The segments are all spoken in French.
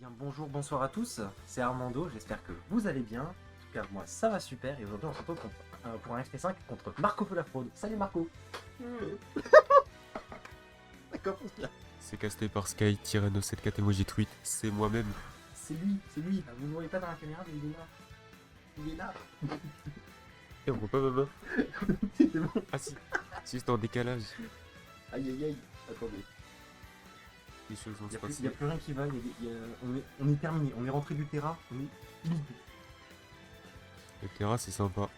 Bien, bonjour, bonsoir à tous, c'est Armando, j'espère que vous allez bien. En tout cas, moi ça va super et aujourd'hui on se retrouve pour un FT5 contre Marco Feu la fraude. Salut Marco. D'accord, C'est casté par Sky, Tyranno 74 emoji tweet, c'est moi-même. c'est lui. Vous ne voyez pas dans la caméra, mais il est là. Il est là. Et on voit pas ma main. C'est bon. Ah si, si c'est en décalage. Aïe aïe aïe, attendez. Les choses vont se Il passer. n'y a plus rien qui va, on est terminé, on est rentré du terrain, on est fini. Le terrain c'est sympa.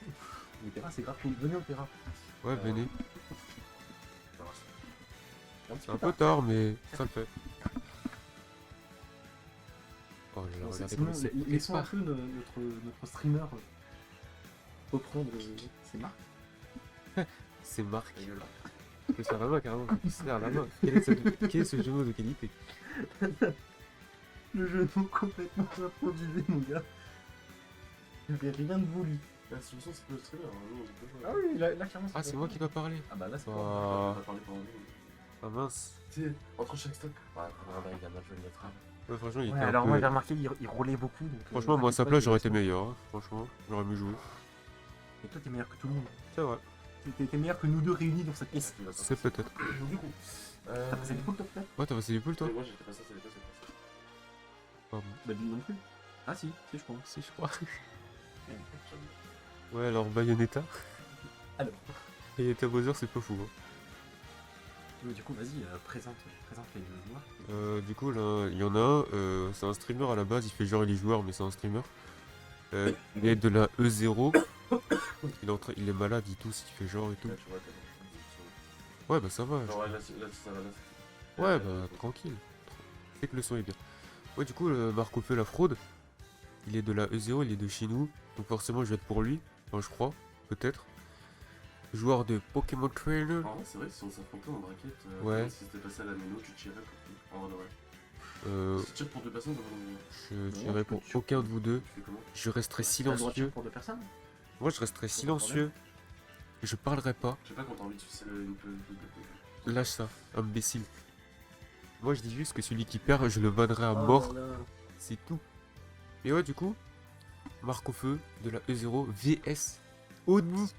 Le terrain c'est grave cool, venez au terrain. Ouais, venez. C'est C'est un peu tard, mais ça le fait. Oh là là, Bon, regardez sinon, comme c'est laissons un peu notre streamer reprendre ses marques. C'est Marc. Et là. Je faire la main carrément. Il se serre la main. Quel est ce genou de qualité? Le genou complètement improvisé, mon gars. J'avais rien de voulu. La solution c'est que le streamer, nous on peut Ah pas. oui, là clairement Ah, c'est moi qui dois parler. Ah bah là c'est Bah. pas. On va parler pendant nous. Ah mince. Tu sais, entre chaque stop. Ouais, vraiment, il a mal joué notre âme. Ouais, franchement, il Ouais, était un alors peu... moi j'ai remarqué il roulait beaucoup. Donc, Franchement, moi à sa t'inquiète pas, place, je j'aurais laisse été moi. meilleur. Hein. Franchement, j'aurais mieux joué. Et toi t'es meilleur que tout le monde. C'est vrai. T'es meilleur que nous deux réunis dans cette pièce. C'est peut-être. Du coup, T'as passé les poules toi peut-être? Ouais, t'as passé les poules toi? moi j'étais pas ça, c'est pas ça. Pardon. Bah lui non plus. Ah si, je pense. Si, je crois. Ouais, alors Bayonetta. Alors. Bayonetta Bowser, c'est pas fou. Hein. Du coup vas-y, présente les joueurs. Du coup, là, il y en a un, c'est un streamer à la base, il fait genre il est joueur, mais c'est un streamer. Il est de la E0. Il est malade, il tousse, il fait genre et tout. Là, tu vois, t'as Ouais, bah ça va. non, ouais, là, ça va, là. Ouais, bah tranquille. C'est que le son est bien. Ouais, du coup, Marco fait la fraude. Il est de la E0, il est de chez nous. Donc forcément, je vais être pour lui. Enfin, je crois, peut-être. Joueur de Pokémon Trainer. En vrai, c'est vrai que si on s'affrontait en braquette, Ouais. si c'était passé à la méno, tu tirais pour tout. En vrai, ouais. Euh, Si tu tires pour deux personnes, je Non, dirais pour tu- aucun de vous deux. tu fais comment? Je resterai T'as le droit de tirer silencieux. pour deux personnes? Moi, je resterai silencieux. Je parlerai pas. Je sais pas quand t'as envie de sucer une peu. Lâche ça, imbécile. Moi, je dis juste que celui qui perd, je le bannerai à mort. Oh là là. C'est tout. Et ouais, du coup, Marco Feu de la E0 VS Oni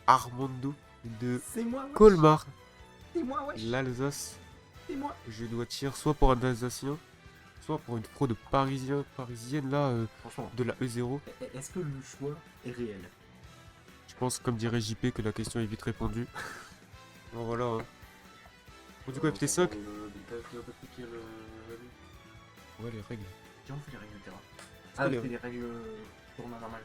Armando de C'est moi, wesh. Colmar, C'est moi, wesh. l'Alsace. C'est moi. Je dois tirer soit pour un Alsacien, soit pour une fraude parisienne là Franchement, de la E0. est-ce que le choix est réel? Je pense, comme dirait JP, que la question est vite répondue. Bon, voilà. Hein. Bon, du coup, FT5. Ouais, les règles. Tiens, on fait les règles du terrain. Ah, Ah, les- on fait les règles tournoi normal.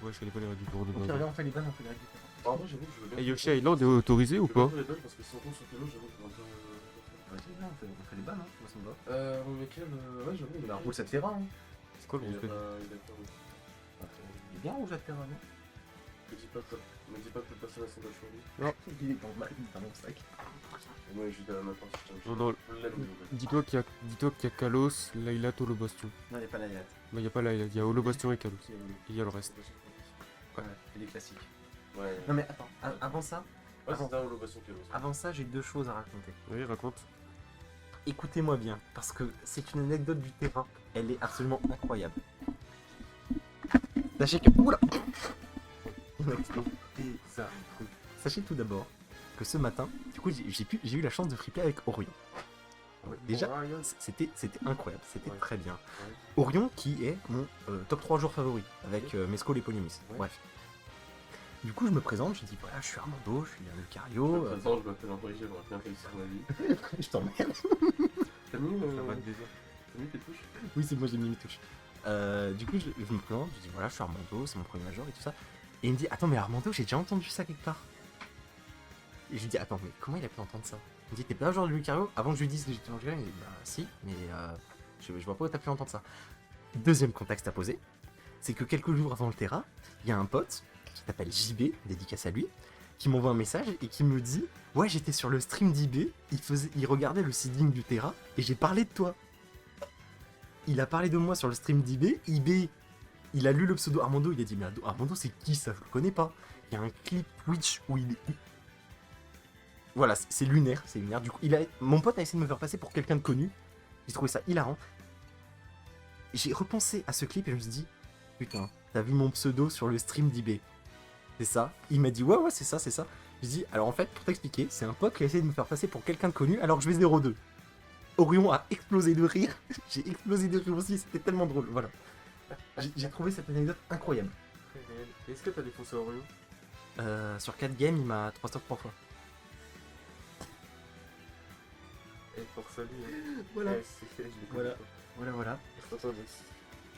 Ouais, je connais pas les règles du tournoi. Au pire, là, on fait les vannes, on fait les règles du terrain. En vrai, j'avoue que je veux bien. Et Yoshi Island est autorisé ou pas? Je veux bien parce que si on tombe sur Kelo, j'avoue que je vais un peu. Vas-y, viens, on fait les vannes, hein. Moi, ça me va. Mais quel. Ouais, j'avoue. Il a un rouge, ça te fait rare, hein. C'est quoi le Il a rouge pas. Il a pas. Il est bien rouge, ça te fait rare, non? Me dis pas que personne a son bâche sur lui. Il est dans mon sac. Et moi, je lui donne la main quand je Non, non. Dis-toi qu'il y a Kalos, Laylat, Holobastion. Non, il n'y a pas la yacht. Bah, il y a pas Laylat, il y a Holobastion et Kalos. Et il y a le reste. Ouais, il est classique. Ouais. Non, mais attends, avant ça, Ouais, c'est un holobation Kelo. avant ça, j'ai deux choses à raconter. Oui, raconte. Écoutez-moi bien, parce que c'est une anecdote du terrain. Elle est absolument incroyable. Sachez que... Oula Sachez tout d'abord que ce matin, du coup, j'ai eu la chance de flipper avec Orion. Déjà, c'était incroyable, c'était Ouais. très bien. Ouais. Orion qui est mon top 3 joueur favori, avec Mesco Leponimus. Ouais. Bref. Du coup, je me présente, je dis voilà, je suis Armando, je suis un Lucario. Attends, je m'appelle André, j'aimerais bien réussir ma vie. Je t'emmerde. T'as mis Ça va déjà. T'as mis tes touches? Oui, c'est moi, j'ai mis mes touches. Du coup, je me présente, je dis voilà, je suis Armando, c'est mon premier major et tout ça. Et il me dit attends, mais Armando, j'ai déjà entendu ça quelque part. Et je lui dis attends, mais comment il a pu entendre ça? Il me dit t'es pas un joueur de Lucario? Avant que je lui dise que j'étais un joueur, il me dit bah si, mais je vois pas où t'as pu entendre ça. Deuxième contexte à poser, c'est que quelques jours avant le terrain, il y a un pote qui s'appelle JB, dédicace à lui, qui m'envoie un message et qui me dit ouais, j'étais sur le stream d'IB, il regardait le seeding du terrain et j'ai parlé de toi. Il a parlé de moi sur le stream d'IB, IB, il a lu le pseudo Armando, il a dit mais Armando c'est qui ça? Je le connais pas. Il y a un clip Twitch où il est... Voilà, c'est lunaire, c'est lunaire. Du coup, mon pote a essayé de me faire passer pour quelqu'un de connu. J'ai trouvé ça hilarant. j'ai repensé à ce clip et je me suis dit, putain, t'as vu mon pseudo sur le stream d'IB? C'est ça? Il m'a dit, ouais, c'est ça, c'est ça. Je dis, alors en fait, pour t'expliquer, c'est un pote qui a essayé de me faire passer pour quelqu'un de connu alors que je vais 0-2. Orion a explosé de rire, j'ai explosé de rire aussi, c'était tellement drôle, voilà. J'ai trouvé cette anecdote incroyable. Est-ce que t'as défoncé Orion? Sur 4 games, il m'a 3 stocks 3 fois. Et pour ça, lui, Voilà. c'est fait, je l'ai Voilà. Voilà. Attends,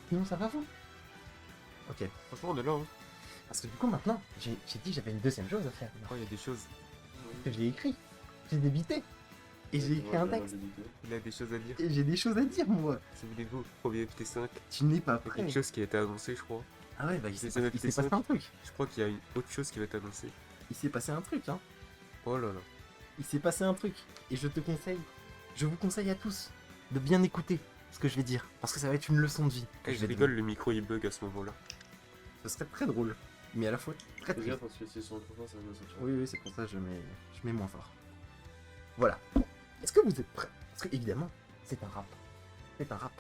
Sinon, ça va vous? Ok. franchement, on est là, hein. Parce que du coup, maintenant, j'ai dit que j'avais une deuxième chose à faire. Oh, il y a des choses. Que j'ai écrit. J'ai débité. Et j'ai écrit un texte. Il a des choses à dire. Et j'ai des choses à dire, moi. Souvenez-vous, premier FT5, Tu n'es pas il y a prêt. quelque chose qui a été annoncé, je crois. Ah ouais, bah il s'est C'est passé un un truc. Je crois qu'il y a une autre chose qui va être annoncée. Il s'est passé un truc, hein. Oh là là. Il s'est passé un truc. Et je vous conseille à tous de bien écouter ce que je vais dire. Parce que ça va être une leçon de vie. que Eh, je vais te rigole, le micro il bug à ce moment-là. donner. Ce serait très drôle. Mais à la fois très Fais triste. gaffe parce que si sur le microphone, ça va me sortir. Oui, c'est pour ça que je mets moins fort. Voilà. Est-ce que vous êtes prêts? Parce que, évidemment, c'est un rap. C'est un rap.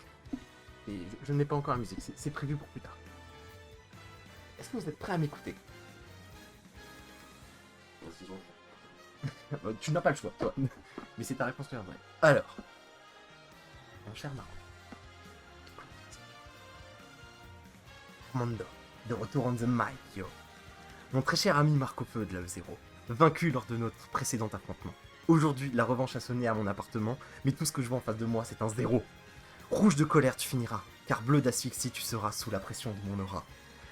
Et je n'ai pas encore la musique, c'est prévu pour plus tard. Est-ce que vous êtes prêts à m'écouter? Merci, Jean. Tu n'as pas le choix, toi. Mais c'est ta réponse qui est vraie. Alors, mon cher Marco. Mando, de retour on the mic, yo. Mon très cher ami Marco Feu de la E0, vaincu lors de notre précédent affrontement. Aujourd'hui, la revanche a sonné à mon appartement, mais tout ce que je vois en face de moi, c'est un 0. Rouge de colère, tu finiras, car bleu d'asphyxie, tu seras sous la pression de mon aura.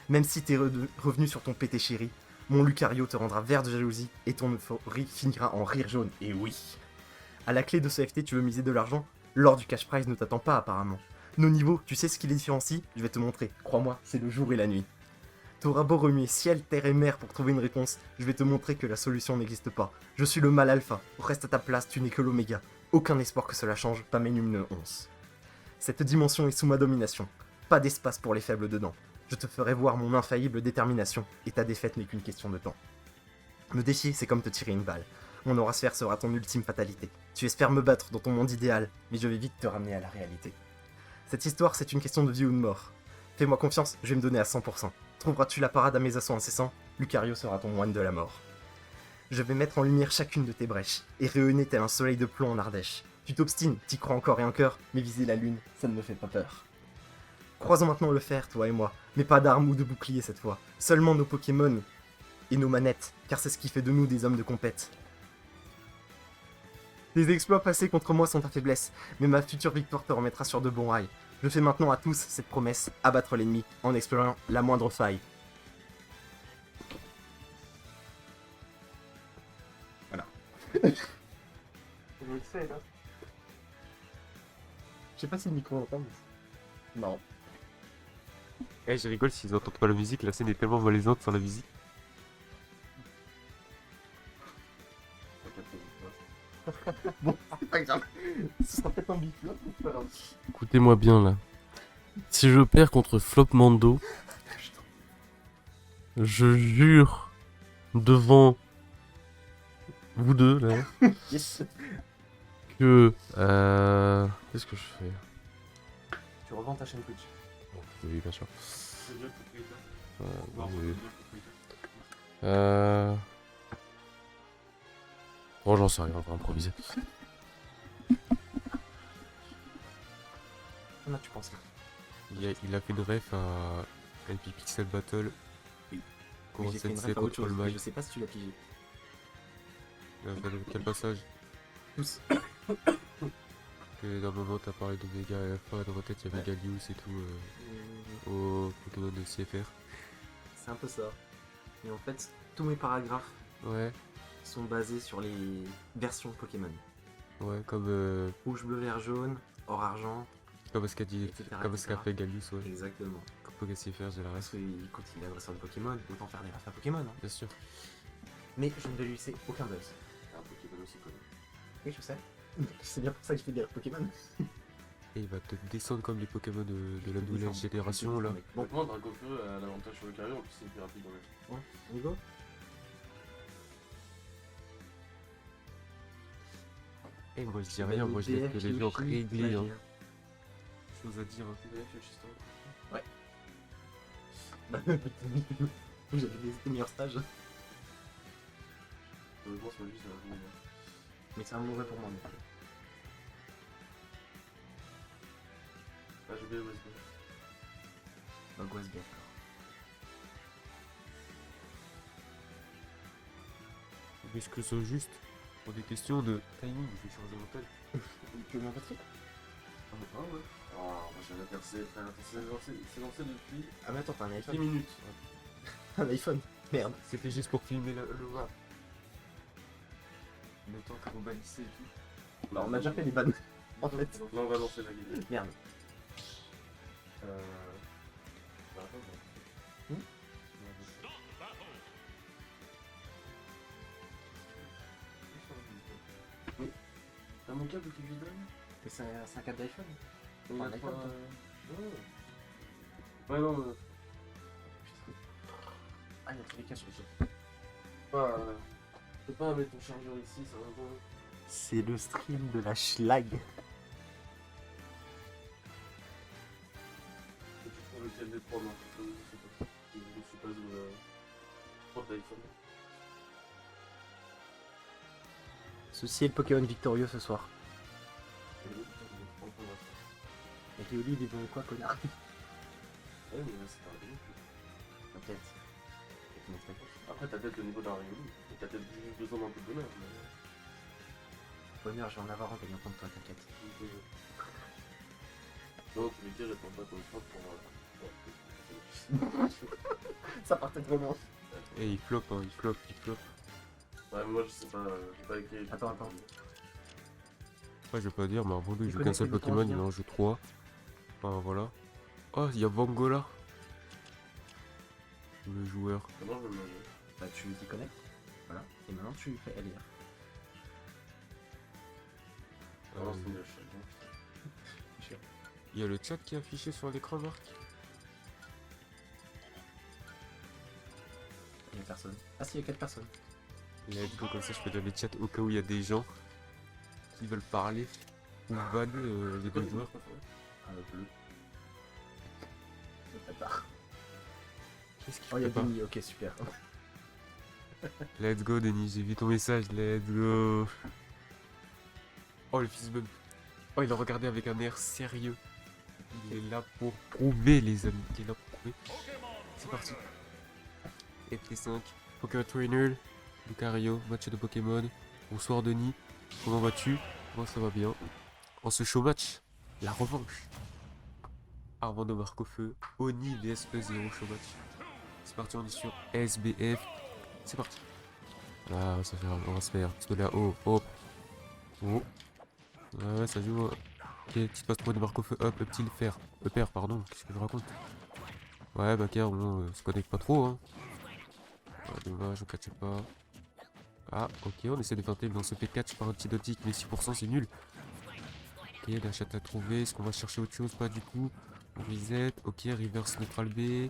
Même si t'es revenu sur ton pété chéri, mon Lucario te rendra vert de jalousie et ton euphorie finira en rire jaune. Et oui. À la clé de ce FT, tu veux miser de l'argent? L'or du cash prize ne t'attend pas apparemment. Nos niveaux, tu sais ce qui les différencie? Je vais te montrer. Crois-moi, c'est le jour et la nuit. T'auras beau remuer ciel, terre et mer pour trouver une réponse, je vais te montrer que la solution n'existe pas. Je suis le mal alpha, reste à ta place, tu n'es que l'oméga. Aucun espoir que cela change, pas mes une once. Cette dimension est sous ma domination. Pas d'espace pour les faibles dedans. Je te ferai voir mon infaillible détermination, et ta défaite n'est qu'une question de temps. Me défier, c'est comme te tirer une balle. Mon aura sphère sera ton ultime fatalité. Tu espères me battre dans ton monde idéal, mais je vais vite te ramener à la réalité. Cette histoire, c'est une question de vie ou de mort. Fais-moi confiance, je vais me donner à 100%. Trouveras-tu la parade à mes assauts incessants, Lucario sera ton moine de la mort. Je vais mettre en lumière chacune de tes brèches, et rayonner tel un soleil de plomb en Ardèche. Tu t'obstines, t'y crois encore et encore, mais viser la lune, ça ne me fait pas peur. Croisons maintenant le fer, toi et moi, mais pas d'armes ou de boucliers cette fois. Seulement nos Pokémon et nos manettes, car c'est ce qui fait de nous des hommes de compète. Les exploits passés contre moi sont ta faiblesse, mais ma future victoire te remettra sur de bons rails. Je fais maintenant à tous cette promesse, abattre l'ennemi en explorant la moindre faille. Voilà. Je le sais, là. Je sais pas si le micro entend, mais... Non. Eh, je rigole s'ils entendent pas la musique, la scène est tellement malaisante sans la musique. Bon, c'est pas grave. Ce sera peut-être un biflop, mais c'est pas grave. Écoutez-moi bien là. Si je perds contre Flop Mando, je jure devant vous deux là Yes. que. Qu'est-ce que je fais? Tu revends ta chaîne Twitch. Oui, bien sûr. C'est bien propriétaire. Oui. Oh, j'en sais rien, on va improviser. Là, tu penses là. Il a fait une ref à LP Pixel Battle. Oui. Comment J'ai fait une Sensei ref à autre contre chose, All mais Might. je sais pas si tu l'as pigé. Il a fait quel passage? Tous. Que d'un moment t'as parlé d'Omega et Alpha, dans ma tête il y avait Gallius et tout au Pokémon de CFR. C'est un peu ça. Et en fait, tous mes paragraphes Ouais, sont basés sur les versions Pokémon. ouais, comme Rouge, bleu, vert, jaune, or, argent, ce qu'a dit, etc. comme ce qu'a fait Gallius, ouais. Exactement. Comme Poké CFR, j'ai la Parce ref, qu'écoute, il est adresseur de Pokémon, autant faire des refs à Pokémon. Hein. bien sûr. Mais je ne vais lui laisser aucun buzz. Un Pokémon aussi connu. Oui, je sais. C'est bien pour ça que je fais des refs Pokémon. Et il va te descendre comme les Pokémon de la nouvelle génération là. Bon, Bon, Dracofeu a l'avantage sur le carré, en plus c'est plus rapide dans le jeu. on y va. Et moi je dis rien, moi je laisse que les gens régler. Hein. chose à dire. Hein. Ouais, tu veux juste J'avais des meilleurs stages. heureusement, c'est juste un jour. Mais c'est un mauvais pour moi. Donc. Ah, j'ai oublié le USB. Donc OSB alors. Mais que ce soit juste pour des questions de timing, je vais changer mon tel. Tu veux m'en passer? Ah ouais. Ah, moi j'ai inversé, frère. C'est lancé depuis Ah mais attends, t'as un 10 iPhone. minutes. Un iPhone. Merde. C'était juste pour filmer le rap. Le temps que vous bannissez et tout. Bah on a déjà fait les bannes. En fait. Là, on va lancer la vidéo. Merde. Bah, attends, Hmm T'as mon câble qui lui donne? Mais c'est un câble d'iPhone. Il y Pas a un iPhone, pas- toi. Ouais, non, Ah, il y a tous les cas sur les pas. Je peux pas mettre ton chargeur ici, ça va pas. C'est le stream de la schlag. Faut que tu trouves lequel des trois, non? Je sais pas. Je suis pas prof d'iPhone. Ceci est le Pokémon victorieux ce soir. Et Léoli, il est bon quoi, connard? Ouais, mais là, c'est pas un T'inquiète. Après, t'as peut-être le niveau d'un Rayoli. Et t'as peut-être juste besoin d'un peu de bonheur. Mais... Bonheur, je vais en avoir un gagnant contre toi, t'inquiète. Non, tu veux dire, j'attends pas ton spot pour. Ça partait vraiment. Et il floppe, hein, il floppe. Ouais, mais moi, je sais pas, j'ai pas écrit. Attends. Ouais, je vais pas dire, mais Armando, il Il joue qu'un seul connecte le Pokémon, temps, il en joue 3. Enfin, voilà. Oh, il y a Vangola. Le joueur. Comment je vais me manger? Bah tu t'y connectes. Voilà. Et maintenant tu fais LR. Ah non, c'est le chien. Il y a le chat qui est affiché sur l'écran, Marc. Il y a personne. Ah si, il y a 4 personnes. Let's go, comme ça je peux donner le chat au cas où il y a des gens qui veulent parler ou banner les deux joueurs. Ah le bleu. Le bâtard. Qu'est-ce qu'il Oh il y a fait pas? Denis, ok super. Let's go, Denis, j'ai vu ton message, let's go. Oh, le fils bump. Oh, il a regardé avec un air sérieux. Il est là pour prouver, les amis. Il est là pour prouver. C'est parti. FT5, Poker Trainer, Lucario, match de Pokémon. Bonsoir, Denis. Comment vas-tu? Moi, ça va bien. En ce show match, la revanche. Armando marque au feu. Oni vs E0 show match. C'est parti, on est sur SBF. C'est parti. Ah, ça fait, on va se faire. Parce que là, oh, hop. Oh. Ouais, ça joue. Ok, petite passe pour des marques au feu. Hop, le petit le père, pardon. Qu'est-ce que je raconte? Ouais, Bakar, on se connecte pas trop, hein. Ouais, dommage, on catche pas. Ah, ok, on essaie de feinter, mais on se fait catch par un petit dotique, mais 6% c'est nul. Ok, la chatte à trouver. Est-ce qu'on va chercher autre chose? Pas du tout. On reset. Ok, reverse neutral B.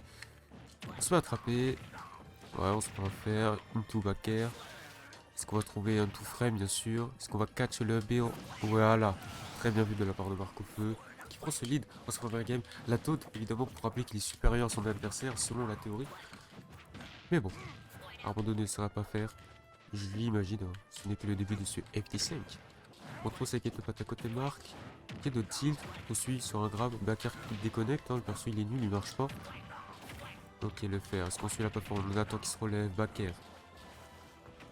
On se fait attraper. Ouais, on se peut faire. Into backer. Est-ce qu'on va trouver un tout frame, bien sûr? Est-ce qu'on va catch le B? Voilà. Très bien vu de la part de Marco Feu. Qui prend ce lead dans ce premier game. La Toad, évidemment, pour rappeler qu'il est supérieur à son adversaire, selon la théorie. Mais bon, Armando ne saura pas faire. Je l'imagine, hein. Ce n'est que le début de ce FT5. On trouve sa quête pas à côté Marc. Qui est de tilt. On suit sur un grab. Backer qui déconnecte. Hein. Le perso il est nul, il marche pas. Ok, le faire. Est-ce qu'on suit la plateforme? On attend qu'il se relève. Backer.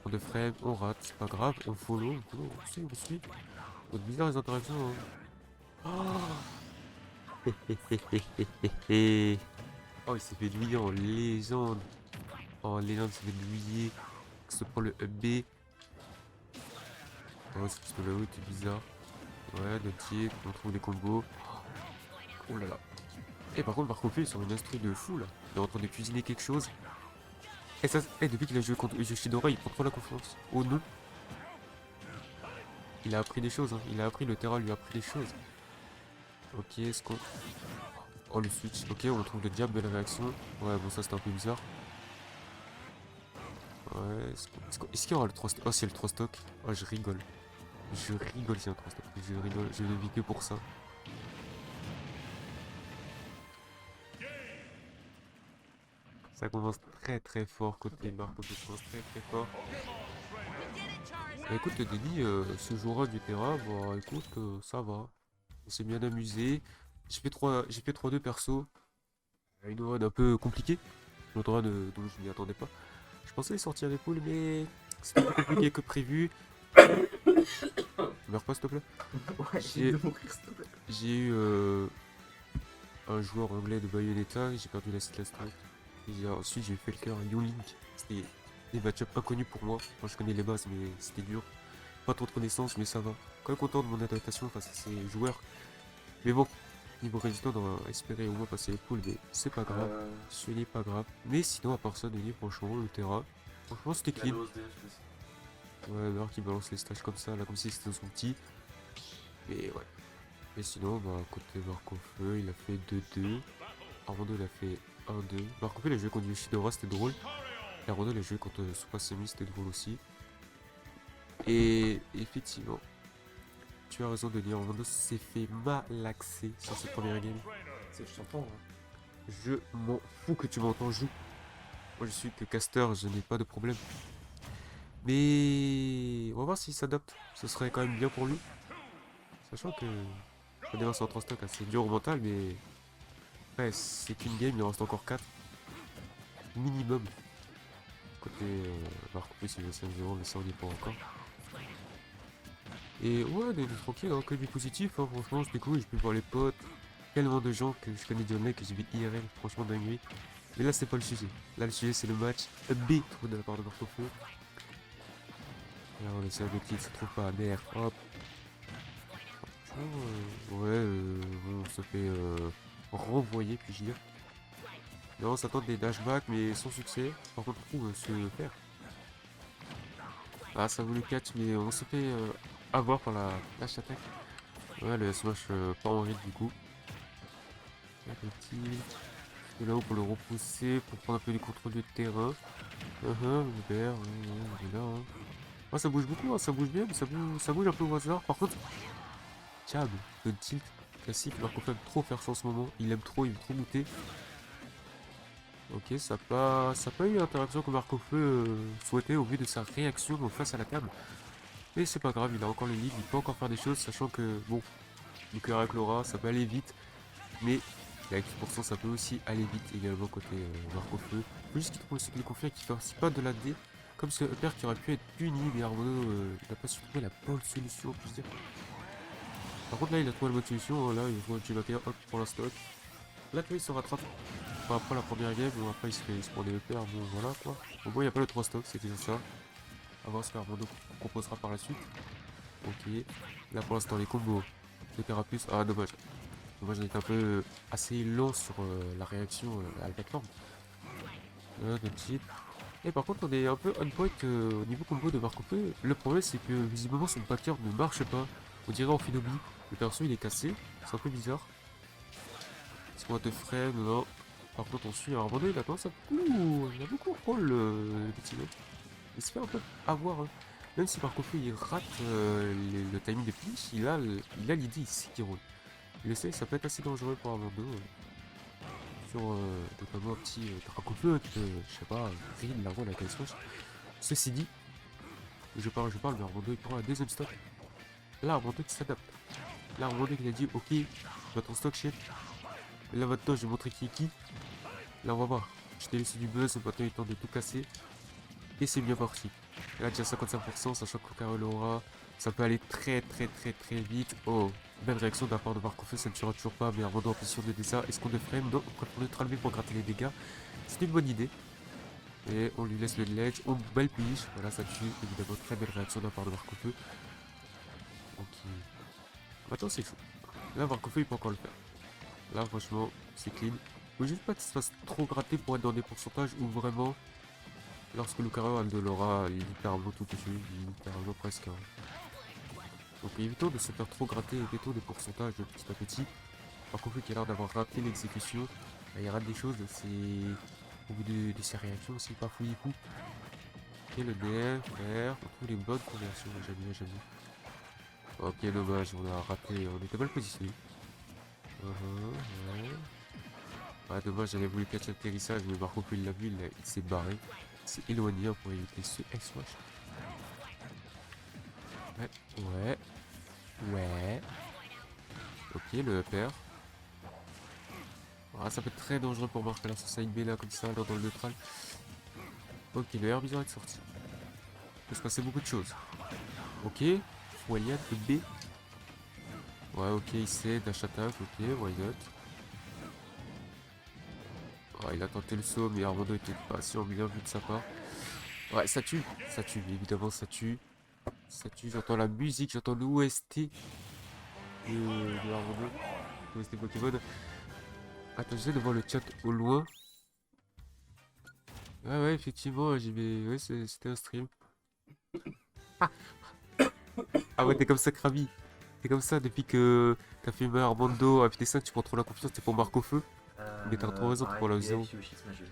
On de frame, on rate, c'est pas grave. On follow, on suit. C'est bizarre les interactions. Hein. Oh, oh il s'est fait douiller en légende. En légende, il s'est fait douiller. Il se prend le B. Oh, c'est parce que là-haut, c'est bizarre. Ouais, le tir, on trouve des combos. Oh là là. Et par contre, Marco fait sur une instru de fou là. Il est en train de cuisiner quelque chose. Et ça, depuis qu'il a joué contre Yoshidora, il prend trop la confiance. Oh non. Il a appris des choses, hein. Il a appris, le terrain lui a appris des choses. Ok, est-ce qu'on... Oh, le switch. Ok, on trouve le diable de la réaction. Ouais, bon, ça, c'était un peu bizarre. Ouais, est-ce qu'il y aura le 3 stock? Oh, c'est le 3 stock. Oh, je rigole. Je rigole, c'est un 3 stock. Je rigole, je ne vis que pour ça. Ça commence très très fort côté Marco, ça commence très très fort. Bah, écoute Denis, ce jour-là du terrain, bah écoute, ça va. On s'est bien amusé. J'ai fait 3-2 perso. Une run un peu compliquée. Une run dont je m'y attendais pas. Je pensais sortir des poules, mais c'était plus compliqué que prévu. Meurs pas s'il te plaît. Ouais, J'ai- de mourir, s'il te plaît. J'ai eu un joueur anglais de Bayonetta, j'ai perdu la Citla Strike. Ensuite j'ai eu Felker et Young Link. C'était des match inconnus pour moi. Moi je connais les bases mais c'était dur. Pas trop de connaissances mais ça va. Quand même content de mon adaptation face à ces joueurs. Mais bon, niveau résultat on va espérer au moins passer les poules mais c'est pas grave. Ce n'est pas grave. Mais sinon à part ça Denis franchement le terrain, franchement c'était Il y a clean. le OSDF aussi. Ouais alors qu'il balance les stages comme ça là comme si c'était son petit. Mais ouais. Et sinon, bah, côté Marco-Feu, il a fait 2-2. Armando, il a fait 1-2. Marco-Feu, il a joué contre Yoshidora, c'était drôle. Et Armando, il a joué contre Super Semi, c'était drôle aussi. Et effectivement, tu as raison de dire, Armando s'est fait malaxer sur cette première game. C'est je t'entends. Hein. Je m'en fous que tu m'entends jouer. Moi, je suis que caster, je n'ai pas de problème. Mais on va voir s'il s'adapte. Ce serait quand même bien pour lui. Sachant que je connais Vincent en stock assez dur au mental, mais ouais, c'est qu'une game, il en reste encore 4 minimum. Côté Marco Plus, il est 5-0, mais ça on n'y est pas encore. Et ouais, des tranquille, hein, que du positif, hein, franchement, c'était cool, j'ai pu voir les potes, tellement de gens que je connais du mec que j'ai vu IRL, franchement dinguerie. Mais là, c'est pas le sujet. Là, le sujet, c'est le match B de la part de Marco Feu. Là, on essaie de kill, ça trouve pas, merde, hop. Bon, on se fait renvoyer, puis-je dire. Là, on s'attend des dashbacks, mais sans succès. Par contre, on trouve se faire. Ah, ça voulait catch, mais on se fait avoir par la dash attack. Ouais, le smash pas en rythme du coup. Là, le tilt. Et là-haut pour le repousser, pour prendre un peu du contrôle du terrain. Le vert, il est là. Hein. Ah, ça bouge beaucoup, hein, ça bouge bien, mais ça bouge un peu au hasard. Par contre, Chab, le tilt classique, Marco aime trop faire ça en ce moment. Il aime trop goûter. Ok, ça n'a pas eu l'interaction que Marco Feu souhaitait au vu de sa réaction face à la table. Mais c'est pas grave, il a encore le lead, il peut encore faire des choses, sachant que, bon, du cœur avec Laura, ça peut aller vite. Mais avec 10%, ça peut aussi aller vite également côté Marco Feu. Faut juste qu'il trouve ce qu'il confie qu'il ne fasse pas de la D. Comme ce upper qui aurait pu être puni, mais Armando n'a pas su trouver la bonne solution, puis dire. Par contre, là, il a trouvé la bonne solution. Là, il a trouvé un petit hop pour la stock. Là, il se rattrape. Enfin, après la première game, bon, après il se prend des EPR, bon voilà quoi. Au moins, il n'y a pas le 3 stock, c'est déjà ça. A voir ce qu'Armando proposera par la suite. Ok. Là, pour l'instant, les combos de Carapuce. Ah, dommage. Dommage, on est un peu assez lent sur la réaction à la plateforme. Là, notre type. Et par contre, on est un peu on point au niveau combo de Marco Feu. Le problème, c'est que visiblement, son backer ne marche pas. On dirait en Phinobi. Le perso, il est cassé. C'est un peu bizarre. Est-ce qu'on va te freine ou non? Par contre, on suit. Alors, Armando, il a tendance à beaucoup. Il a beaucoup roll, le petit mec. Il se fait un peu avoir. Hein. Même si Marco Feu, il rate le timing de finish, il a l'idée, il sait qu'il roll. Il essaye, ça peut être assez dangereux pour Armando. Sur notamment un petit Marco Feu qui peut, je sais pas, read la roll avec un smash. Ceci dit, je parle, mais Armando, il prend la deuxième stock. Là, Armando qui s'adapte. Là, Armando qui a dit, ok, va ton stock shit. Là maintenant je vais montrer qui est qui. Là on va voir. Je t'ai laissé du buzz, maintenant il est temps de tout casser. Et c'est bien parti. Et là déjà 55%, sachant que Carol aura. Ça peut aller très vite. Oh, belle réaction de la part de Marco Feu, ça ne tuera toujours pas, mais Armando en position de désert. Est-ce qu'on le frame? Non, on préfère neutraliser pour gratter les dégâts. C'est une bonne idée. Et on lui laisse le ledge. On belle pige. Voilà, ça tue. Évidemment, très belle réaction de la part de Marco Feu. Ok. Maintenant c'est chaud. Là Marco Feu il peut encore le faire. Là, franchement, c'est clean. Faut juste pas que ça se fasse trop gratter pour être dans des pourcentages où vraiment, lorsque le carré de l'aura, il est littéralement tout dessus, il est littéralement presque. Hein. Donc évitons de se faire trop gratter, évitons des pourcentages petit à petit. Par contre, qui a l'air d'avoir raté l'exécution, il rate des choses, c'est au bout de ses réactions aussi, pas fouillis fou. Ok, le DF, R, on trouve les bonnes conversions, jamais. Ok, dommage, on a raté, on était mal positionné. Ouais. Ah, dommage, j'avais voulu catch l'atterrissage, mais Marco il l'a vu, il s'est barré. Il s'est éloigné pour éviter ce S-Wash. Ouais, ouais, ouais. Ok, le upper. Ah, ça peut être très dangereux pour marquer la side B là, comme ça, dans le neutral. Ok, le herbivore est sorti. Il peut se passer beaucoup de choses. Ok, Walian, le B. Ouais, ok, il sait, dash attack, ok, why not. Ouais, il a tenté le saut, mais Armando était pas si bien vu de sa part. Ouais, ça tue, évidemment, ça tue. Ça tue, j'entends la musique, j'entends l'OST de Armando. L'OST Pokémon. Attends, j'essaie de voir le chat au loin. Ah ouais, effectivement, j'ai mis... Ouais, c'était un stream. Ah ouais, t'es comme ça, Krabi. T'es comme ça depuis que t'as filmé Armando à FT5, tu prends trop la confiance, t'es pour marque au feu. Mais t'as trop raison, t'es pour la 0.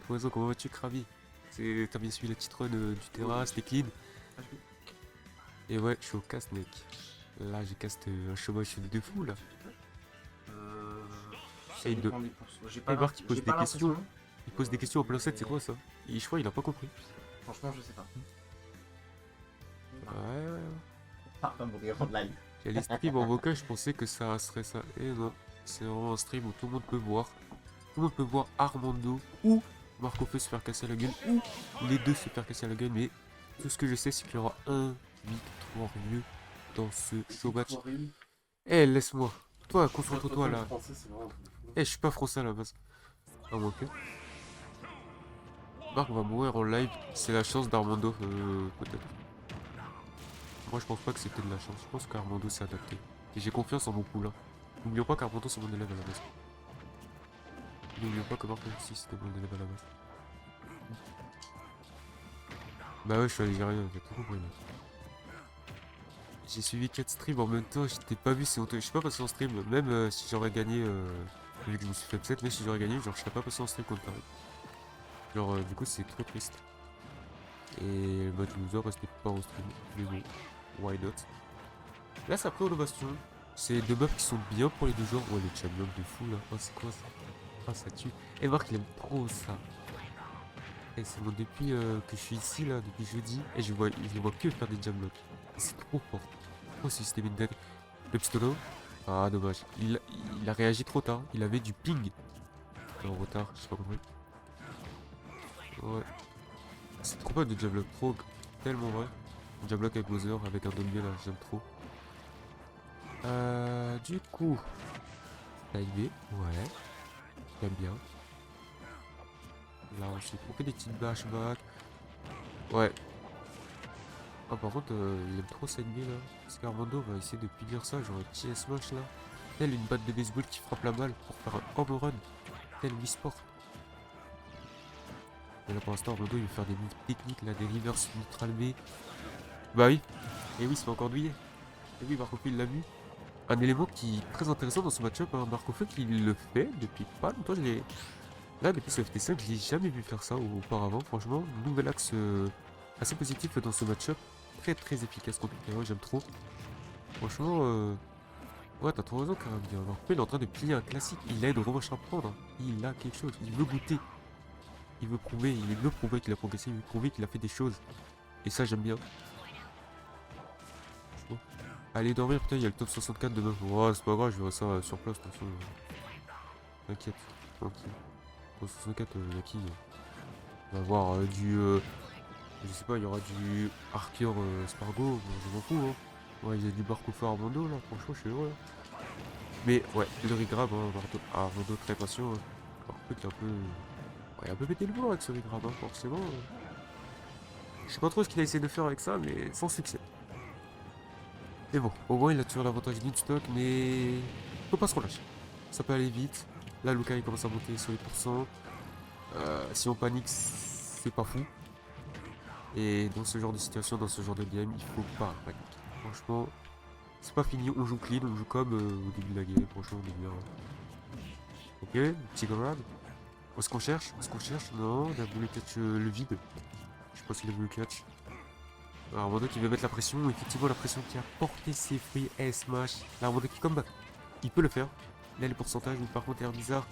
Trop raison, comment vas-tu, Krabi? T'as bien suivi le titre run du Terra, c'était clean. Et ouais, je suis au cast, mec. Là, j'ai cast un chômage de fou, là. Ça Et dépend des pourcents. J'ai Et pas Marc, il j'ai pose pas des questions. l'impression, Il pose des questions en plein set, c'est quoi ça? Je crois il a pas compris. Franchement, je sais pas. Ouais, ouais. Pardon, mourir en live. J'allais stream en vocal, je pensais que ça serait ça. Et non, c'est vraiment un stream où tout le monde peut voir. Tout le monde peut voir Armando ou Marco peut se faire casser la gueule ou les deux se faire casser la gueule. Mais tout ce que je sais, c'est qu'il y aura un victorieux dans ce show match. Eh, laisse-moi. Toi, concentre-toi là. Eh, je suis pas français à la base. Ah, bon, ok. Marc va mourir en live. C'est la chance d'Armando, peut-être. Moi, je pense pas que c'était de la chance. Je pense qu'Armando s'est adapté. Et j'ai confiance en mon poulain. N'oublions pas qu'Armando, c'est mon élève à la base. N'oublions pas que Marc aussi, c'était mon élève à la base. Bah ouais, je suis algérien, j'ai tout compris. J'ai suivi 4 streams en même temps, je t'ai pas vu, c'est honteux. Je suis pas passé en stream, même si j'aurais gagné, vu que je me suis fait upset, mais si j'aurais gagné, genre je serais pas passé en stream contre Paris. Genre, du coup, c'est trop triste. Et bah, tu nous as resté pas en stream, mais bon, why not. Là, c'est après au bastion. C'est deux buffs qui sont bien pour les deux joueurs. Ouais, les champions de fou là. Oh, c'est quoi ça? Oh, ça tue. Et Marc, il aime trop ça. Et c'est bon, depuis que je suis ici, là, depuis jeudi, et je les vois que faire des jam blocks. C'est trop fort. Oh, ce système de deck. Le pistolet. Ah, dommage. Il a réagi trop tard. Il avait du ping. En retard, je sais pas compris. Ouais. C'est trop pas de jam block. Trop. Tellement vrai. Jam block avec Bowser, avec un Dolby là, j'aime trop. Du coup. Taillé. Ouais. J'aime bien. Là ensuite, on fait des petites bashback. Ouais. Ah par contre, il aime trop cette B là. Parce qu'Armando va essayer de punir ça, genre un petit S-Smash là. Tel une batte de baseball qui frappe la balle pour faire un home run. Tel Wii Sport. Et là pour l'instant, Armando il veut faire des moves techniques là, des reverse neutral B. Bah oui. Et oui, c'est encore douillé. Et oui, Marco il l'a vu. Un élément qui est très intéressant dans ce match-up, hein. Marco il le fait depuis pas longtemps. Là, depuis ce FT5, je l'ai jamais vu faire ça auparavant. Franchement, nouvel axe assez positif dans ce match-up. Très très efficace contre Pyro, j'aime trop. Franchement, ouais, t'as trop raison, Karam. Marco il est en train de plier un classique. Il aide Romoche à prendre. Il a quelque chose. Il veut goûter. Il veut prouver qu'il a progressé. Il veut prouver qu'il a fait des choses. Et ça, j'aime bien. Allez dormir, putain, il y a le top 64 demain. Oh, c'est pas grave, je verrai ça sur place, de toute façon. T'inquiète, tranquille. Top 64, il y a qui On va avoir je sais pas, il y aura du Archeor Spargo, je m'en fous, hein. Ouais, il y a du Barcofa Armando, là, franchement, je suis heureux. Mais, ouais, le Rigrab, hein, Armando très patient. Par contre, il est un peu... Ouais, il a un peu pété le boulot avec ce Rigrab, hein, forcément. Je sais pas trop ce qu'il a essayé de faire avec ça, mais sans succès. Mais bon, au moins il a toujours l'avantage d'une stock, mais faut pas se relâcher. Ça peut aller vite. Là, Luca il commence à monter sur les pourcents. Si on panique, c'est pas fou. Et dans ce genre de situation, dans ce genre de game, il faut pas paniquer. Franchement, c'est pas fini. On joue clean, on joue comme au début de la game. Franchement, on est bien. Ok, petit grab. Est-ce qu'on cherche? Non, il a voulu catch le vide. Je pense qu'il a voulu catch. Alors, Armando qui veut mettre la pression, effectivement la pression qui a porté ses fruits, Smash. Là, Armando qui combat, il peut le faire. Là, les pourcentages, mais par contre, l'air bizarre.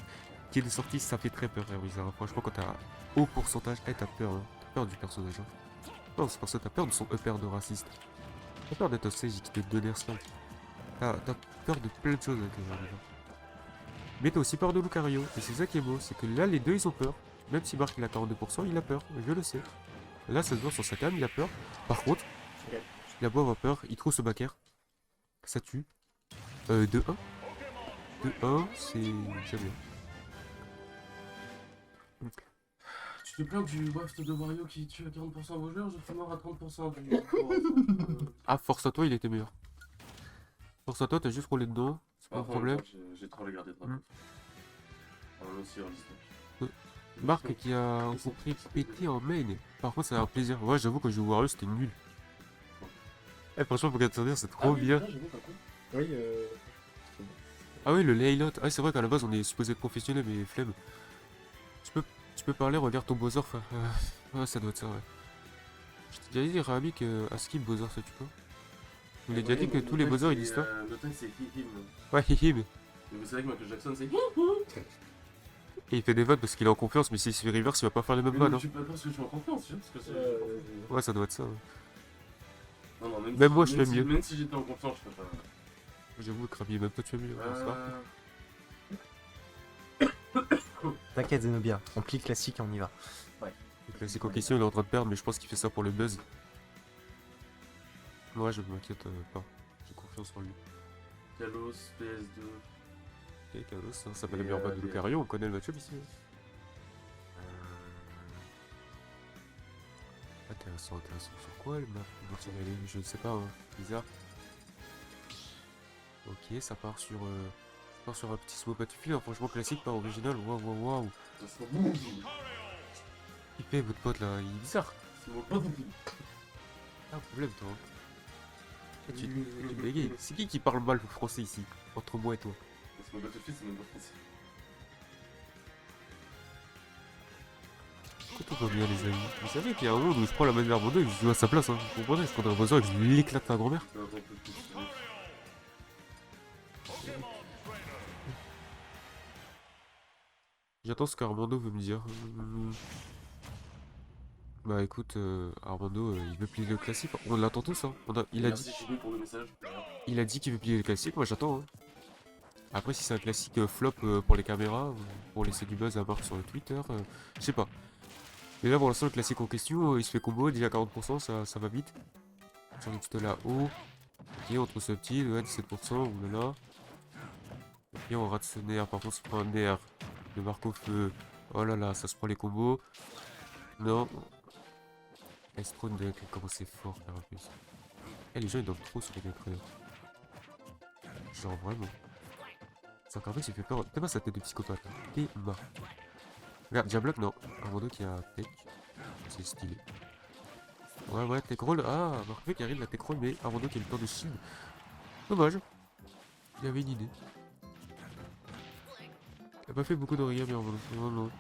qui est de sortie, ça fait très peur, Hermisa. Franchement, quand t'as haut pourcentage, t'as peur, hein. T'as peur du personnage. Hein. Non, c'est parce que t'as peur de son upper de raciste. T'as peur d'être sage qui te donne slam. T'as peur de plein de choses avec Hermisa. Mais t'as aussi peur de Lucario. Et c'est ça qui est beau, c'est que là, les deux, ils ont peur. Même si Marc il a 42%, il a peur. Je le sais. Là, ça se voit sur sa cam, il a peur. Par contre, il a beau avoir peur, il trouve ce backer. Ça tue. 2-1. 2-1, c'est... J'aime bien. Tu te plains du waft de Wario qui tue à 40% vos joueurs, je suis mort à 30% du. Ah, force à toi, il était meilleur. Force à toi, t'as juste roulé dedans. C'est pas un problème. J'ai trop regardé de Mm. On aussi en liste. Marc qui a compris péter en main. Par contre, ça a un plaisir. Ouais, j'avoue, quand je joue Wario, c'était nul. Eh, franchement, pour dire, c'est trop bien. Oui, Ah oui, le layout. Ah, c'est vrai qu'à la base, on est supposé être professionnel, mais flemme. Tu peux parler, regarde ton Bowser. Ouais, ça doit être ça, ouais. Je t'ai déjà dit, Rami, que à skip Bowser, ça tue pas. Je vous l'ai déjà dit que tous les Bowser, ils disent ça. Le texte c'est him. Ouais, him. Mais vous savez que Michael Jackson c'est Et il fait des vannes parce qu'il est en confiance, mais s'il se fait reverse, il va pas faire les mêmes vannes. Mais Hein. tu peux pas parce que je suis en confiance, tu vois, parce que c'est. Ouais, ça doit être ça. Ouais. Non, Même moi, je fais mieux. Même si j'étais en confiance, je ferais pas. J'avoue que Rami, même toi, tu fais mieux. Ouais, ça va. T'inquiète Zenobia, on plie classique et on y va. Le classique en question, il est en train de perdre, mais je pense qu'il fait ça pour le buzz. Moi, je m'inquiète pas. J'ai confiance en lui. Kalos, PS2. Ok, Kalos, ça s'appelle le meilleur ban de Lucario, on connaît le match-up ici. Intéressant. Sur quoi le map? Je ne sais pas, hein. Bizarre. Ok, ça part sur un petit swap battlefield, hein. Franchement classique, pas original. Waouh. Ça sera bon. Il fait votre pote là, il est bizarre. C'est mon pote. Ah, problème toi. Hein. Eh, tu bégayes. C'est qui parle mal le français ici? Entre moi et toi. C'est mon Battlefield, c'est même pas français. Écoute, on va bien les amis. Vous savez qu'il y a un monde où je prends la manière Mondo et que je joue à sa place, hein. Vous comprenez? Je prendrais un Bowser et que je l'éclate ma grand-mère. Ça va pas plus. J'attends ce qu'Armando veut me dire. Bah écoute, Armando, il veut plier le classique. On l'attend tous, hein. Il a dit, Merci JB pour le message. il a dit qu'il veut plier le classique, moi j'attends. Hein. Après, si c'est un classique flop pour les caméras, ou pour laisser du buzz à Marc sur le Twitter, je sais pas. Mais là pour l'instant, le classique en question, il se fait combo, déjà 40%, ça va vite. Sur le petit là-haut. Ok, on trouve ce petit, ouais, 17%, oulala. Et on rate ce nerf, par contre, on se prend un nerf de Marc au feu. Oh là là, ça se prend les combos. Non. Spawn deck, comment c'est fort, Carapace. Eh, les gens ils dorment trop sur les decks. Genre vraiment. Ça Carapace il fait peur. T'es pas sa tête de psychopathe. T'es bas. Regarde, Diablock, non. Armando qui a tech. C'est stylé. Ouais, tech roll. Ah, Marc qui arrive la tech roll, mais Armando qui a le temps de shield. Dommage. Il avait une idée. Il a pas fait beaucoup d'origami Armando. Non.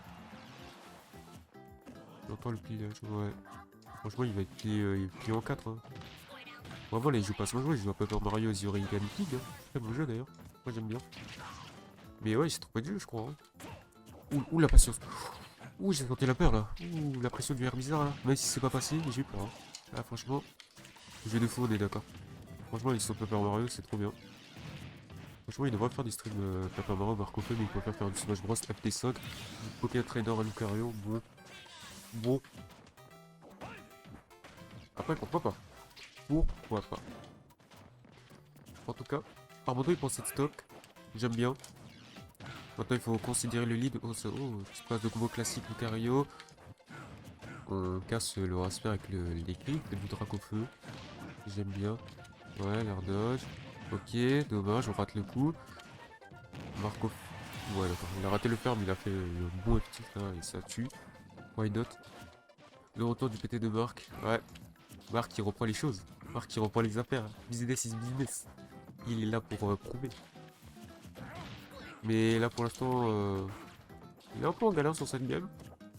J'entends le pillage, ouais. Franchement, il va être plié en 4. Hein. Vraiment, là, il joue pas sans jouer. Il joue à Paper Mario The Origami King. Hein. Très beau jeu d'ailleurs. Moi, j'aime bien. Mais ouais, il s'est trompé de jeu, je crois. Hein. Ouh, la patience. Ouh, j'ai senti la peur là. Ouh, la pression du air bizarre là. Même si c'est pas passé, j'ai eu peur. Hein. Ah, franchement, jeu de fou, on est d'accord. Franchement, ils sont Paper Mario, c'est trop bien. Franchement, il devrait faire du stream Paper Mario, Marco Feu, mais il préfère faire du Smash Bros. FT5, Pokémon Trainer à Lucario. Bon. Après, pourquoi pas? Pourquoi pas? En tout cas, Armando il prend cette stock. J'aime bien. Maintenant, il faut considérer le lead. Oh, petit passe de combo classique Lucario. On casse le Rasper avec les griffes, le Drac au feu. J'aime bien. Ouais, l'air dodge. Ok, dommage, on rate le coup. Marco. Ouais, d'accord. Il a raté le fer, mais il a fait le bon actif là et ça tue. Why not? Le retour du PT de Marc. Ouais. Marc qui reprend les choses. Marc qui reprend les affaires. Business is business. Il est là pour prouver. Mais là pour l'instant, il est un peu en galère sur cette game.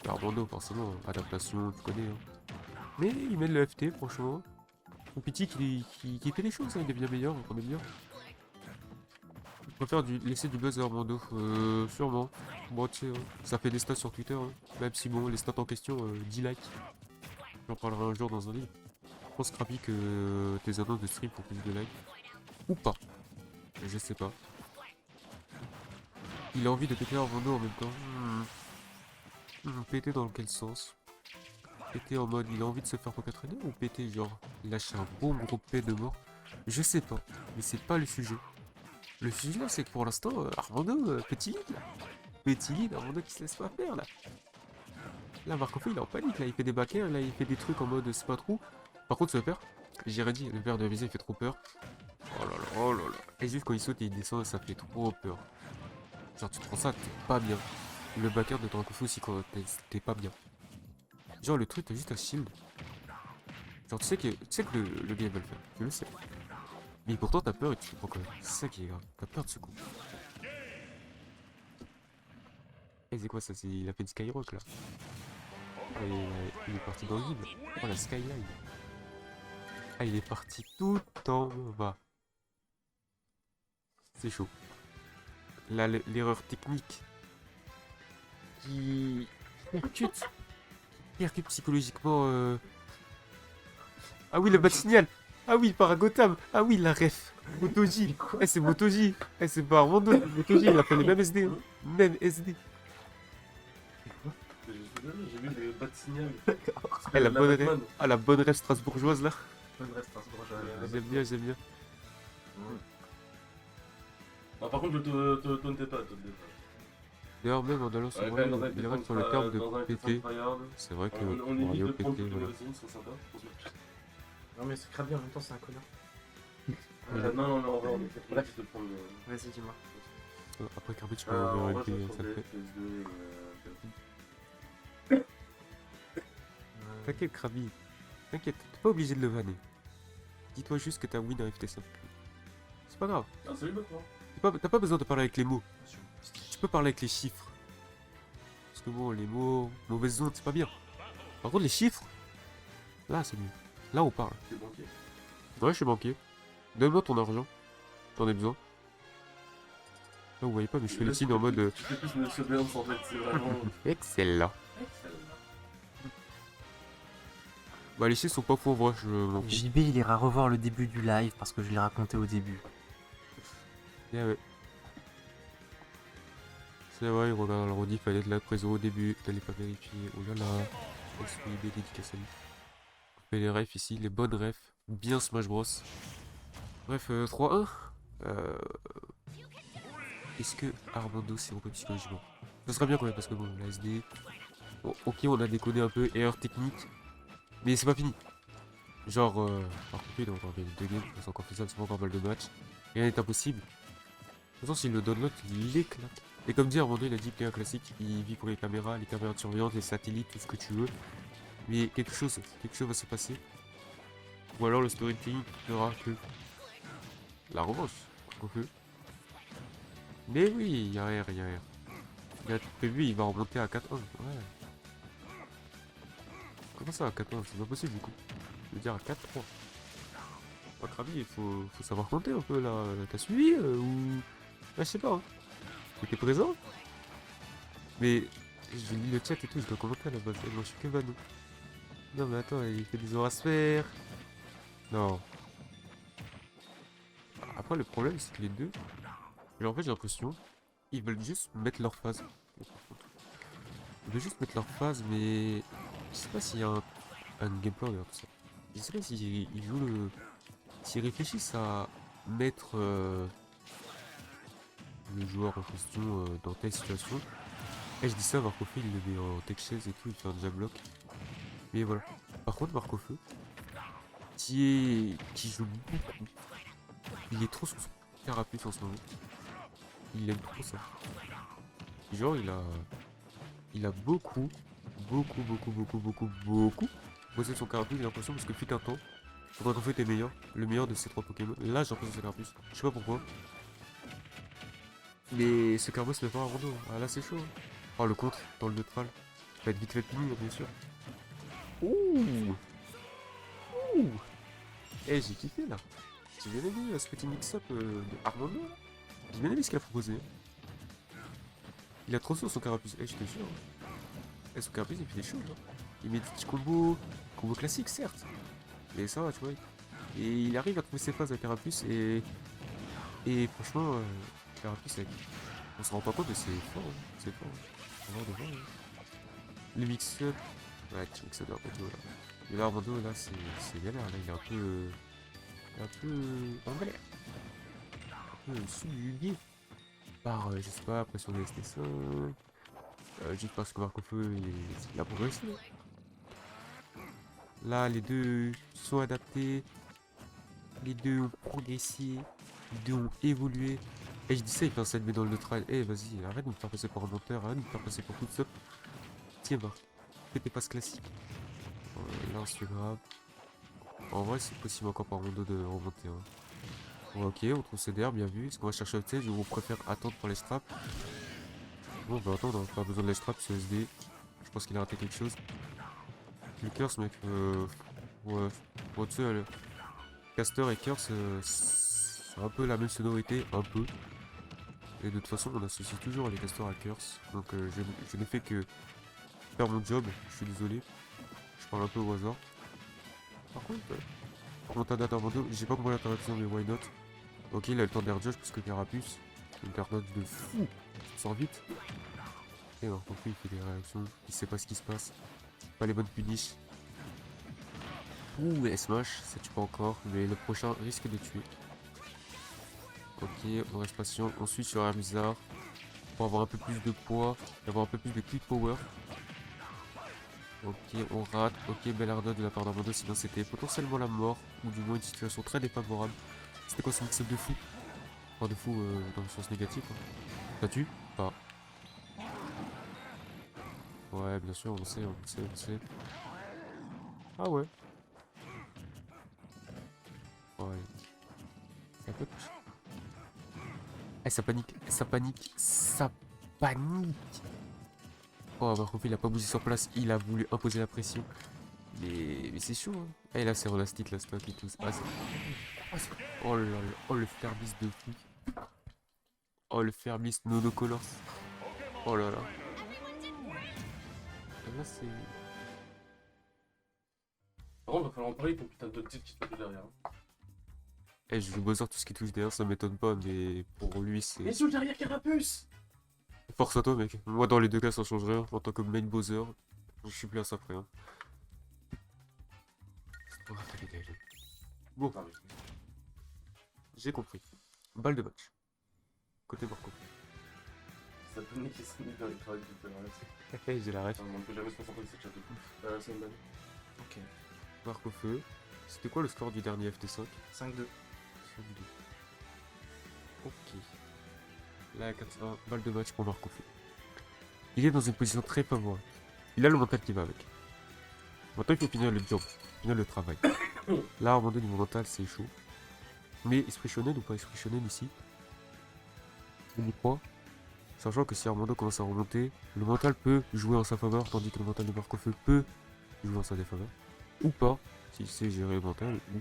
Armando forcément, adaptation, tu connais. Hein. Mais il mène le FT franchement. Son petit qui fait les choses, hein. Il est bien meilleur, on est bien. Je préfère laisser du buzz à Armando, sûrement. Bon, tu sais, hein, ça fait des stats sur Twitter. Hein. Même si, bon, les stats en question, 10 likes. J'en parlerai un jour dans un livre. Je pense, Krabi, que tes annonces de stream font plus de likes. Ou pas. Je sais pas. Il a envie de péter Armando en même temps. Péter dans quel sens? Péter en mode il a envie de se faire traîner ou péter genre lâcher un bon gros P de mort? Je sais pas, mais c'est pas le sujet. Le sujet là c'est que pour l'instant Armando petit lead là. Petit lead, Armando qui se laisse pas faire là. Là Marco il est en panique là, il fait des backers, là il fait des trucs en mode c'est pas trop. Par contre ce père, j'ai dit, le père de Visa il fait trop peur. Oh là là, oh là là. Et juste quand il saute et il descend ça fait trop peur. Genre tu te prends ça, t'es pas bien. Le backer de Dracofu aussi quand t'es pas bien. Genre le truc t'as juste un shield. Genre tu sais que le game va le faire, tu le sais. Mais pourtant t'as peur et tu te prends quand même. C'est ça qui est grave, t'as peur de ce coup. Et c'est quoi ça? Il a fait une Skyrock là. Ah, il est parti dans le vide. Oh la skyline. Ah il est parti tout en bas. C'est chaud. Là l'erreur technique qui percute psychologiquement. Ah oui, le bas de signal. Ah oui, Paragotham. Ah oui, la ref. Motoji. Eh, c'est Motoji. Eh, c'est pas Armando. Motoji, il a fait les mêmes SD. Hein. Même SD. J'ai vu les bas de signal. Eh, la bonne ref. Ah, la bonne ref strasbourgeoise là. Bonne reste, J'aime bien, j'aime bien. Ah, par contre, je te tauntais pas. D'ailleurs, même en allant sur Ouais, Mario, dans un il est vrai que sur F1 le terme dans un de F1 péter, tryhard, c'est vrai que on évite Mario de prendre péter, toutes les voilà. zones, c'est sympa. Non, mais c'est Krabi en même temps, c'est un connard. Non, en vrai, on est bref de prendre. Vas-y, dis-moi. Après Kirby, tu peux En enlever vrai, un je MP, vais ça sur le des fait. FS2 T'inquiète, Krabi. T'inquiète, t'es pas obligé de le vanner. Dis-toi juste que t'as win un FT5. C'est pas grave. Ah, salut, maintenant. T'as pas besoin de parler avec les mots. Tu peux parler avec les chiffres. Parce que bon, les mots, mauvaise zone, c'est pas bien. Par contre, les chiffres, là, c'est mieux. Là, on parle. T'es banquier. Ouais, je suis banquier. Donne-moi ton argent. T'en as besoin. Là, vous voyez pas, mais je fais les signes en mode. Tu fais plus Monsieur Burns en fait, c'est vraiment. Excellent. Excellent. Bah, les chiffres sont pas faux, en vrai, je m'en fous. JB, il ira revoir le début du live parce que je l'ai raconté au début. Yeah, ouais. C'est vrai, il regarde le rediff, fallait être là présent au début, t'allais pas vérifier. Oh là là. SPIB dédicace à lui. On fait les refs ici, les bonnes refs. Bien Smash Bros. Bref, 3-1. Est-ce que Armando s'est repris psychologiquement? Ce serait bien quand même parce que bon, la SD. Bon, ok, on a déconné un peu, erreur technique. Mais c'est pas fini. Genre, par contre, il a encore gagné 2 games, c'est encore faisable, c'est pas encore mal de match. Rien n'est impossible. De toute façon, s'il le download, il l'éclate. Et comme dit Armando, il a dit qu'il est un classique, il vit pour les caméras de surveillance, les satellites, tout ce que tu veux. Mais quelque chose va se passer. Ou alors le storytelling fera que la revanche. Quoique. Mais oui, il y a R, il y a R. Il a tout prévu, il va remonter à 4-1. Ouais. Comment ça à 4-1? C'est pas possible du coup. Je veux dire à 4-3. Pas Krabi, il faut savoir compter un peu là. T'as suivi ou. Ah, je sais pas. Hein. T'étais présent? Mais je lis le chat et tout, je dois commenter à la base. Et moi je suis que Mano. Non mais attends, il fait des orasphères. Non. Après le problème c'est que les deux. Mais en fait j'ai l'impression. Ils veulent juste mettre leur phase. Ils veulent juste mettre leur phase mais. Je sais pas s'il y a un gameplay derrière tout ça. Je sais pas s'ils jouent le. S'ils réfléchissent à mettre le joueur en question dans telle situation. Et je dis ça, Marcofeu il le met en tech chaise et tout, il fait un jab block. Mais voilà. Par contre Marcofeu, qui joue beaucoup, il est trop sur son carapuce en ce moment. Il aime trop ça. Genre il a beaucoup posé son carapuce, j'ai l'impression, parce que fut un temps, Marcofeu était meilleur, le meilleur de ces 3 Pokémon. Là j'ai l'impression que c'est carapuce, je sais pas pourquoi. Mais ce carapuce ne fait pas un rando. Ah là c'est chaud. Hein. Oh le contre dans le neutral. Ça va être vite fait fini bien sûr. Ouh. Ouh. Eh j'ai kiffé là. J'ai bien aimé ce petit mix-up de Armando là. J'ai bien aimé ce qu'il a proposé. Il a trop chaud son carapuce. Eh, je te jure. Eh, son carapuce, il fait des choses. Hein. Il met des petits combos classiques, certes. Mais ça va, tu vois. Et il arrive à trouver ses phases avec carapuce. Et franchement, carapuce, on se rend pas compte, mais c'est fort. Hein. C'est fort. Hein. On va voir, hein. Le mix-up. Ouais, tu mix-up d'Armando là. Mais là, Armando, là, c'est galère. Là, il est un peu en galère. Un peu subjugué par, je sais pas, pression de ST5. Juste parce que Marco-Feu, il a progressé. Là, les deux sont adaptés. Les deux ont progressé. Les deux ont évolué. Et je dis ça, il fait un set B dans le neutral. Eh, vas-y, arrête de me faire passer pour un menteur. Arrête de me faire passer pour tout ça. Tiens, bah. Fais tes passes classiques. Là, on se fait grave. En vrai, c'est possible encore par Rondo de remonter. Hein. Bon, ok, on trouve CDR, bien vu. Est-ce qu'on va chercher le stage ou on préfère attendre pour les straps? Bon, on va attendre, hein. Pas besoin de les straps, ce SD. Je pense qu'il a raté quelque chose. Le Curse, mec, ouais. Bon, tu sais, le Caster et Curse, c'est un peu la même sonorité, un peu. Et de toute façon, on associe toujours les Casters à Curse. Donc, je ne fais que faire mon job. Je suis désolé. Je parle un peu au hasard. Par contre, remontada d'Armando, j'ai pas compris l'interaction, mais why not? Ok, il a le temps d'air judge parce que Carapuce, une carte de fou, il sort vite. Et alors, donc il fait des réactions, il sait pas ce qui se passe. Pas les bonnes punish. Ouh, S-Mash, ça tue pas encore, mais le prochain risque de tuer. Ok, on reste patient, on suit sur Air Bizarre pour avoir un peu plus de poids, avoir un peu plus de quick power. Ok, on rate. Ok, belle ardeur de la part d'Armando, sinon c'était potentiellement la mort, ou du moins une situation très défavorable. C'était quoi ce mix-up de fou? Enfin, de fou dans le sens négatif. Hein. Ça tue? Pas. Ouais, bien sûr, on sait, on sait, on sait. Ah ouais. Ouais. Ça peut toucher. Eh, ça panique, ça panique, ça panique. Oh, Marcofi, il a pas bougé sur place, il a voulu imposer la pression. Mais c'est chaud, hein. Et là, c'est Rolastic, la stock et tout. Ah, oh là là, oh le Ferbis de fou. Oh le Ferbis Nodocolors. Oh là là. Et là, c'est. Par contre, va falloir en parler ton putain de titre qui te fait derrière. Hein. Eh, je joue Bowser tout ce qui touche derrière, ça m'étonne pas, mais pour lui, c'est. Mais sous derrière Carapuce! Force à toi, mec. Moi, dans les deux cas, ça change rien. En tant que main Bowser, je suis plus à ça près. Hein. Bon, Ah, mais... j'ai compris. Balle de match. Côté Marco. Ça panique qui s'est mis dans les travails du terrain. J'ai la ref. On ne peut jamais se concentrer sur ce chat de fou. C'est une bonne. Ok. Marco Feu. C'était quoi le score du dernier FT5? 5-2. Ok. Là, 4-1, balle de match pour Marco Feu. Il est dans une position très favorable. Il a le mental qui va avec. Maintenant, il faut finir le job, finir le travail. Là, à un moment donné, niveau mental, c'est chaud. Mais esprit shonen ou pas esprit shonen ici? On y croit. Sachant que si Armando commence à remonter, le mental peut jouer en sa faveur, tandis que le mental de Marco Feu peut jouer en sa défaveur. Ou pas, s'il sait gérer le mental. Ou...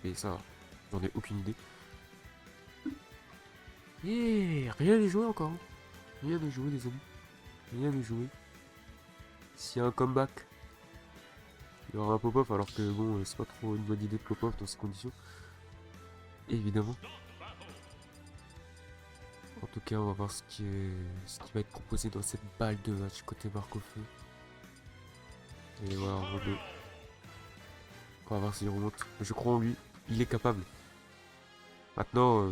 Mais ça, j'en ai aucune idée. Et rien n'est joué encore. Rien n'est joué, les amis. Rien n'est joué. S'il y a un comeback, il y aura un pop-off, alors que bon, c'est pas trop une bonne idée de pop-off dans ces conditions. Évidemment. En tout cas, on va voir ce qui va être proposé dans cette balle de match côté Marco Feu. Et voilà, Rondo. On va voir s'il remonte. Je crois en lui. Il est capable. Maintenant,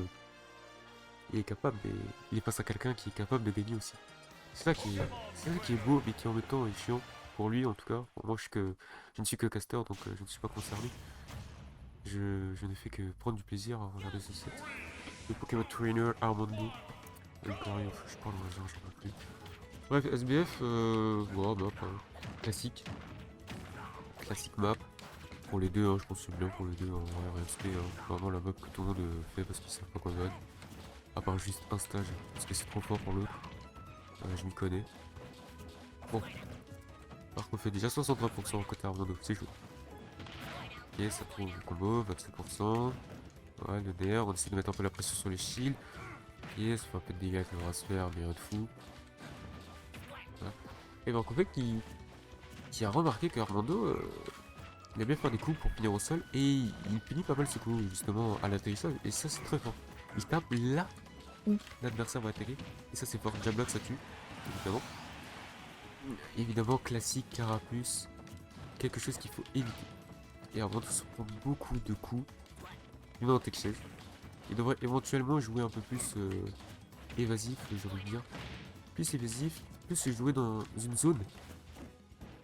il est capable, mais il est face à quelqu'un qui est capable de gagner aussi. C'est ça qui est beau, mais qui en même temps est chiant. Pour lui, en tout cas. Pour moi, je ne suis que caster, donc je ne suis pas concerné. Je ne fais que prendre du plaisir à regarder ce set. Le Pokémon Trainer Armando. Encore rien, je parle au hasard, j'en peux plus. Bref, SBF, bon, map, classique. Classique map. Pour les deux, hein, je pense que c'est bien pour les deux. En vrai, RSP, vraiment la map que tout le monde fait parce qu'ils savent pas quoi mettre. À part juste un stage, parce que c'est trop fort pour l'autre. Je m'y connais. Bon. Par contre, on fait déjà 63% côté Armando, c'est chaud. Ok, ça trouve le combo, 27%. Ouais, le DR, on essaie de mettre un peu la pression sur les shields. Ok, ça fait un peu de dégâts avec le Rasper, mais rien de fou. Et Marcoufet qui a remarqué qu'Armando il aime bien faire des coups pour finir au sol et il finit pas mal ce coup justement à l'atterrissage et ça c'est très fort. Il tape là où l'adversaire va atterrir et ça c'est fort. Jablock ça tue, évidemment. Évidemment classique, carapuce, quelque chose qu'il faut éviter. Et Armando se prend beaucoup de coups. Il va en tech chase. Il devrait éventuellement jouer un peu plus évasif, j'ai envie de dire. Plus évasif, plus se jouer dans une zone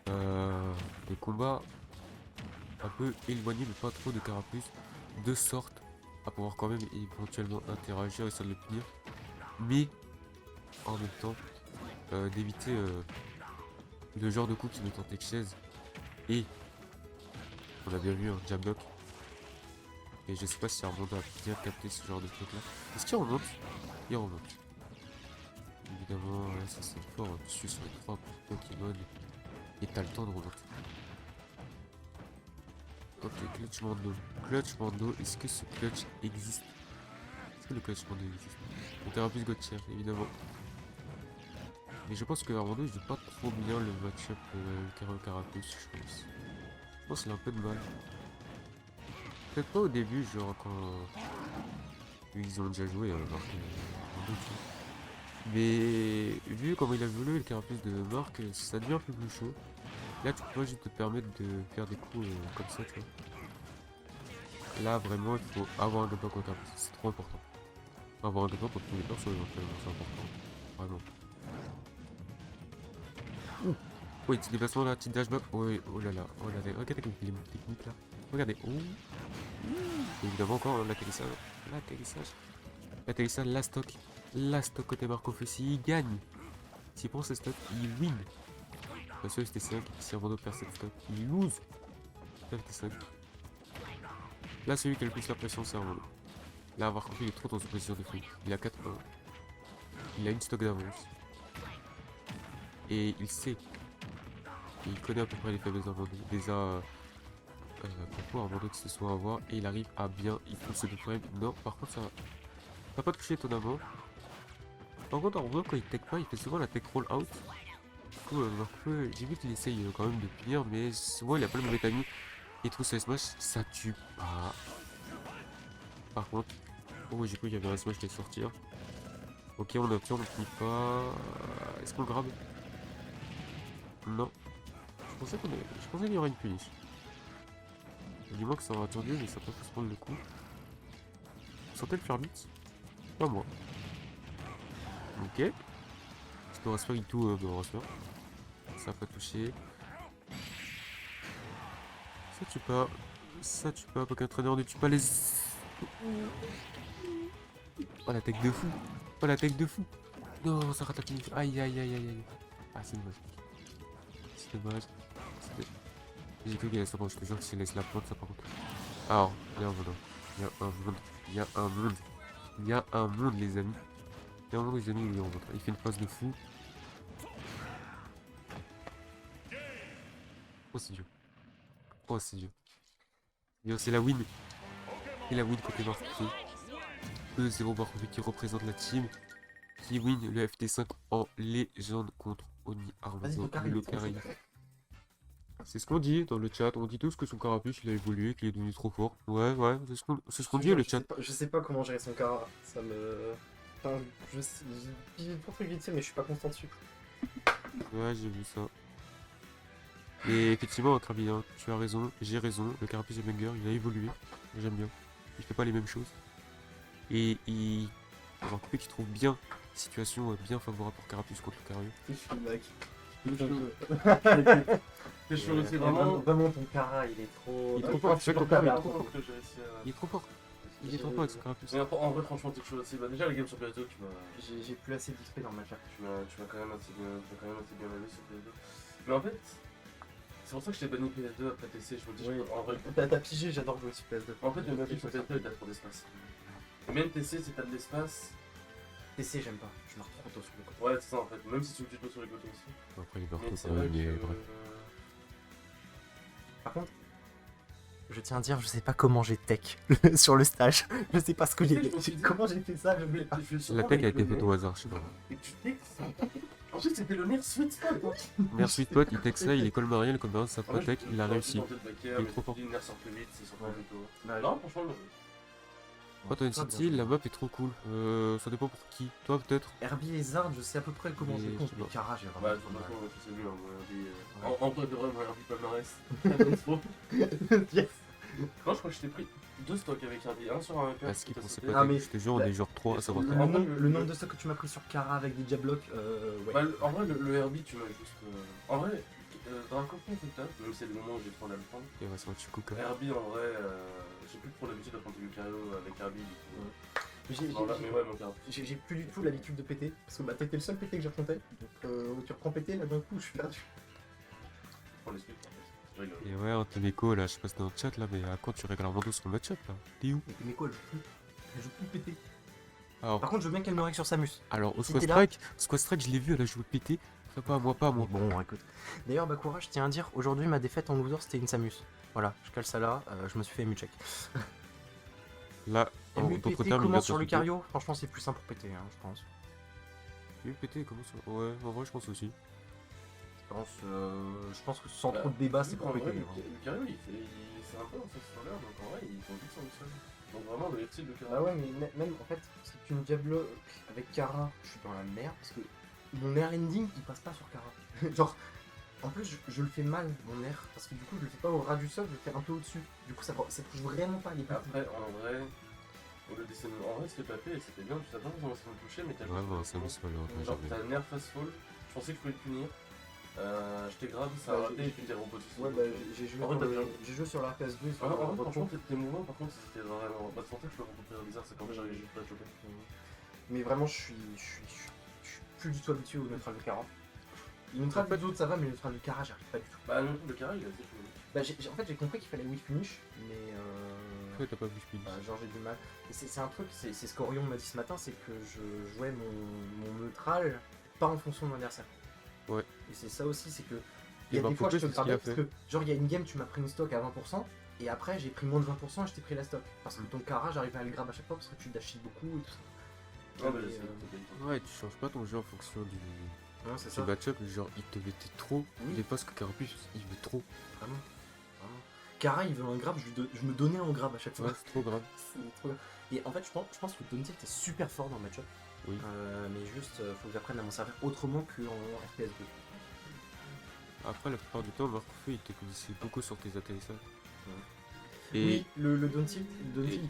de combat un peu éloigné, mais pas trop de carapuce, de sorte à pouvoir quand même éventuellement interagir et essayer de le punir, mais en même temps d'éviter le genre de coup qui nous tentait de chaise. Et on a bien vu un jab lock. Et je sais pas si Armando a bien capté ce genre de truc là. Est-ce qu'il remonte? Il remonte. Évidemment, ça c'est fort dessus sur les 3 Pokémon. Et t'as le temps de remonter. Ok, clutch Mando. Clutch Mando, est-ce que ce clutch existe? Est-ce que le clutch Mando existe? On Thérapus Gauthier, évidemment. Mais je pense que Armando il joue pas trop bien le match-up Carapuce, je pense. Je pense qu'il a un peu de mal. Peut-être pas au début, genre quand ils ont déjà joué, alors mais vu comment il a volé le carapuce de Marc, ça devient un peu plus chaud. Là tu peux pas juste te permettre de faire des coups comme ça, tu vois. Là vraiment il faut avoir un gapa contre carapuce, c'est trop important. Avoir un gapa contre tous les persos éventuellement, c'est important. Vraiment. Oui, petit déplacement là, petit dashback. Oui, oh là là, regardez comme il est technique là. Regardez, oh. Évidemment encore l'atterrissage. L'atterrissage, la stock côté Marcoufet, s'il gagne. S'il prend ses stocks, il win. Parce que c'était 5, si Armando perd cette stock, il lose. FT5. Là celui qui a le plus la pression c'est Armando. Là Marcoufet il est trop dans une position de fou. Il a 4-1. Il a une stock d'avance. Et il sait. Il connaît à peu près les faiblesses d'Armando. Déjà pourquoi Armando que ce soit à voir et il arrive à bien, il faut se défendre. Non, par contre ça va pas touché étonnamment. Par contre Armando quand il tech pas, il fait souvent la tech roll out. Du coup j'ai vu qu'il essaye quand même de punir, mais souvent il a pas le mauvais timing. Il trouve ce smash, ça tue pas. Par contre, oh j'ai cru qu'il y avait un smash qui allait sortir. Ok on obtient, on ne finit pas. Est-ce qu'on le grabe? Non. Je pensais qu'il y aurait une punish. Du moins que ça aura attendu, mais ça peut se prendre le coup. Sentez le faire vite? Pas moi. Ok. Je peux rasper tout me rasper. Ça n'a pas touché. Ça tue pas. Ça tue pas. Aucun traîneur ne tue pas les. Oh la tech de fou. Oh la tech de fou. Non, ça rate la finition. Aïe aïe aïe aïe aïe. Ah c'est dommage. C'est dommage. J'ai cru qu'il allait sortir, je te jure que s'il laisse la pointe ça par contre. Alors, il y a un monde. Il y a un monde. Il y a un monde. Il y a un monde les amis. Il y a un monde les amis, il fait une passe de fou. Oh c'est Dieu. Oh c'est Dieu. C'est la win. Et la win côté Marcoufet. 2-0 Marcoufet qui représente la team. Qui win le FT5 en légende contre Oni Armando. Le Caraïbe. C'est ce qu'on dit dans le chat, on dit tous que son carapuce il a évolué, qu'il est devenu trop fort. Ouais, c'est ce qu'on dit le chat. Je sais pas comment gérer son cara, ça me... Enfin, j'ai trop truc vite mais je suis pas constant dessus. Ouais, j'ai vu ça. Et effectivement, Krabi, hein, tu as raison, j'ai raison, le carapuce de Banger, il a évolué, j'aime bien. Il fait pas les mêmes choses. Et il... Alors, coupé qui trouve bien, situation bien favorable pour carapuce contre Cario. Je suis le mec. C'est Vraiment ton cara il est trop... Il est trop fort, c'est vrai que ton cara il est trop fort. Il Il est trop fort. Il est trop fort avec son carapuce. Mais en vrai, franchement, t'es chaud aussi. Bah, déjà, les games sur PS2, J'ai plus assez d'XP dans ma carte. tu m'as quand même assez bien aimé sur PS2. Mais en fait, c'est pour ça que je t'ai banni PS2 après TC. Je me dis, Oui. en vrai, T'as pigé, j'adore jouer sur PS2. en fait, le mec sur PS2, il a trop d'espace. Et même TC, si t'as de l'espace. TC j'aime pas, je marche trop tôt sur le côté. Ouais, c'est ça en fait. Même si tu me tues sur les côtés aussi. Après, il est Mais partout c'est quand vrai même, mais que. bref. Par contre, je tiens à dire, je sais pas comment j'ai tech sur le stage. Je sais pas ce que j'ai... Comment j'ai fait ça, je voulais pas. La tech a été faite au hasard, je sais pas. Et tu textes. Ensuite, c'était le nerf sweet spot. Hein. Merci pote, il texte là, il est colmarien, le colmarien ça protège, il a réussi. Il est trop fort. Le nerf sort plus vite, c'est sur plus tôt. Bah, Non, franchement, Oh, t'as une City, la map est trop cool. Ça dépend pour qui. Toi peut-être. Herbie et Zard, je sais à peu près comment je Mais compte, je sais mais pas. Kara, j'ai bah, vraiment de trop toute mal. façon, je sais mieux, hein, en vrai de vrai, moi, Herbie palmarès. Yes. Non, je crois que je t'ai pris 2 stocks avec Herbie, un sur un MP. Ah, ce qui pensait Ah, pas mais- je te jure, on est genre 3 à savoir. Le nombre de stocks que tu m'as pris sur Kara avec des Diablocs, ouais. Bah, en vrai, le Herbie, tu m'as juste. En vrai, Draco, peut-être, même si c'est le moment où j'ai trop à le prendre. Il va se faire un petit coucou. Herbie, en vrai, j'ai plus trop l'habitude de prendre du Lucario avec Herbie. Du coup. J'ai- Non, là, mais ouais, mon Herbie. J'ai plus du tout l'habitude de péter, parce que bah, t'étais le seul pété que j'affrontais, donc tu reprends péter, là d'un coup je suis perdu. Je prends les speeds, en fait. Je rigole. Et ouais, Antonéco, là, je sais pas si t'es dans le chat là, mais à quand tu règles Armando sur le match-up là? T'es où? Mais quoi, elle joue plus péter. Alors, Par contre, je veux bien qu'elle me règle sur Samus. alors au C'était Squad Strike, je l'ai vu, elle a joué pété. Ça pas à moi, pas à moi. Bon, écoute. D'ailleurs, Bakura, je tiens à dire, aujourd'hui ma défaite en loser c'était une Samus. Voilà, je cale ça là, je me suis fait MU-check. Là, en MU d'autres péter, termes, il comment vient sur de se Lucario? Franchement, c'est plus simple pour péter, hein, je pense. péter. Pété, comment ça? Ouais, en vrai, je pense aussi. Je pense que sans trop de débat, c'est pour En péter. vrai, hein. Lucario, c'est un peu dans cette histoire-là, donc en vrai, ils vont vite sur le sol. Donc vraiment, le style de Ah Lucario. ouais, mais même en fait, c'est une Diablo avec Kara, je suis dans la merde parce que mon air ending il passe pas sur Kara. Genre, en plus, je le fais mal mon air parce que du coup, je le fais pas au ras du sol, je le fais un peu au-dessus. Du coup, ça touche vraiment pas les parties. Après, en vrai, au lieu d'essayer en vrai, ce que t'as fait, c'était bien, tu t'as pas besoin de se toucher, mais t'as Ouais, bah, ça me se mal, genre, jamais. t'as le nerf fast fall, je pensais que je pouvais te punir. Je t'ai grave, ça a Bah, raté et puis t'es repositionné. Ouais, bah j'ai joué, En vrai, t'as bien. j'ai joué sur la PS2 et sur En la vrai, retour. franchement, tes mouvements, par contre, c'était vraiment. Bah, c'est pour ça que je peux rencontrer bizarre, c'est qu'en fait, j'arrive juste pas à te choper. Mais vraiment, je suis plus du tout habitué au neutral de Kara. Le neutral de d'autres ça va, mais le neutral de Kara, j'arrive pas du tout. Bah, le truc de Kara, il est assez cool. Bah, en fait, j'ai compris qu'il fallait whiff punish, mais Ouais, t'as pas vu, je peux bah, genre j'ai du mal. Et c'est un truc, c'est ce qu'Orion m'a dit ce matin, c'est que je jouais mon neutral pas en fonction de mon adversaire. Ouais. Et c'est ça aussi, c'est que il Et y a bah, des fois je te c'est ce qu'il a grabais parce que genre il y a une game tu m'as pris une stock à 20% et après j'ai pris moins de 20% et je t'ai pris la stock. Parce que ton Kara j'arrivais à le grab à chaque fois parce que tu dashis beaucoup et tout ça. Ouais, bah, Et, c'est Ouais, tu changes pas ton jeu en fonction du non, c'est du ça, match-up, genre il te mettait trop. Oui. Il est pas ce que Carapuce, il veut trop. vraiment. Kara il veut un grab, je me donnais en grab à chaque fois. Ouais, c'est trop grave. C'est trop bien. Et en fait, je pense que Dontilt est super fort dans le match-up. Oui. Mais juste, faut que j'apprenne à m'en servir autrement qu'en FPS 2. Après, la plupart du temps, Marc Feu, il te connaissait beaucoup sur tes atterrissages. Et Et, oui, le Dontilt,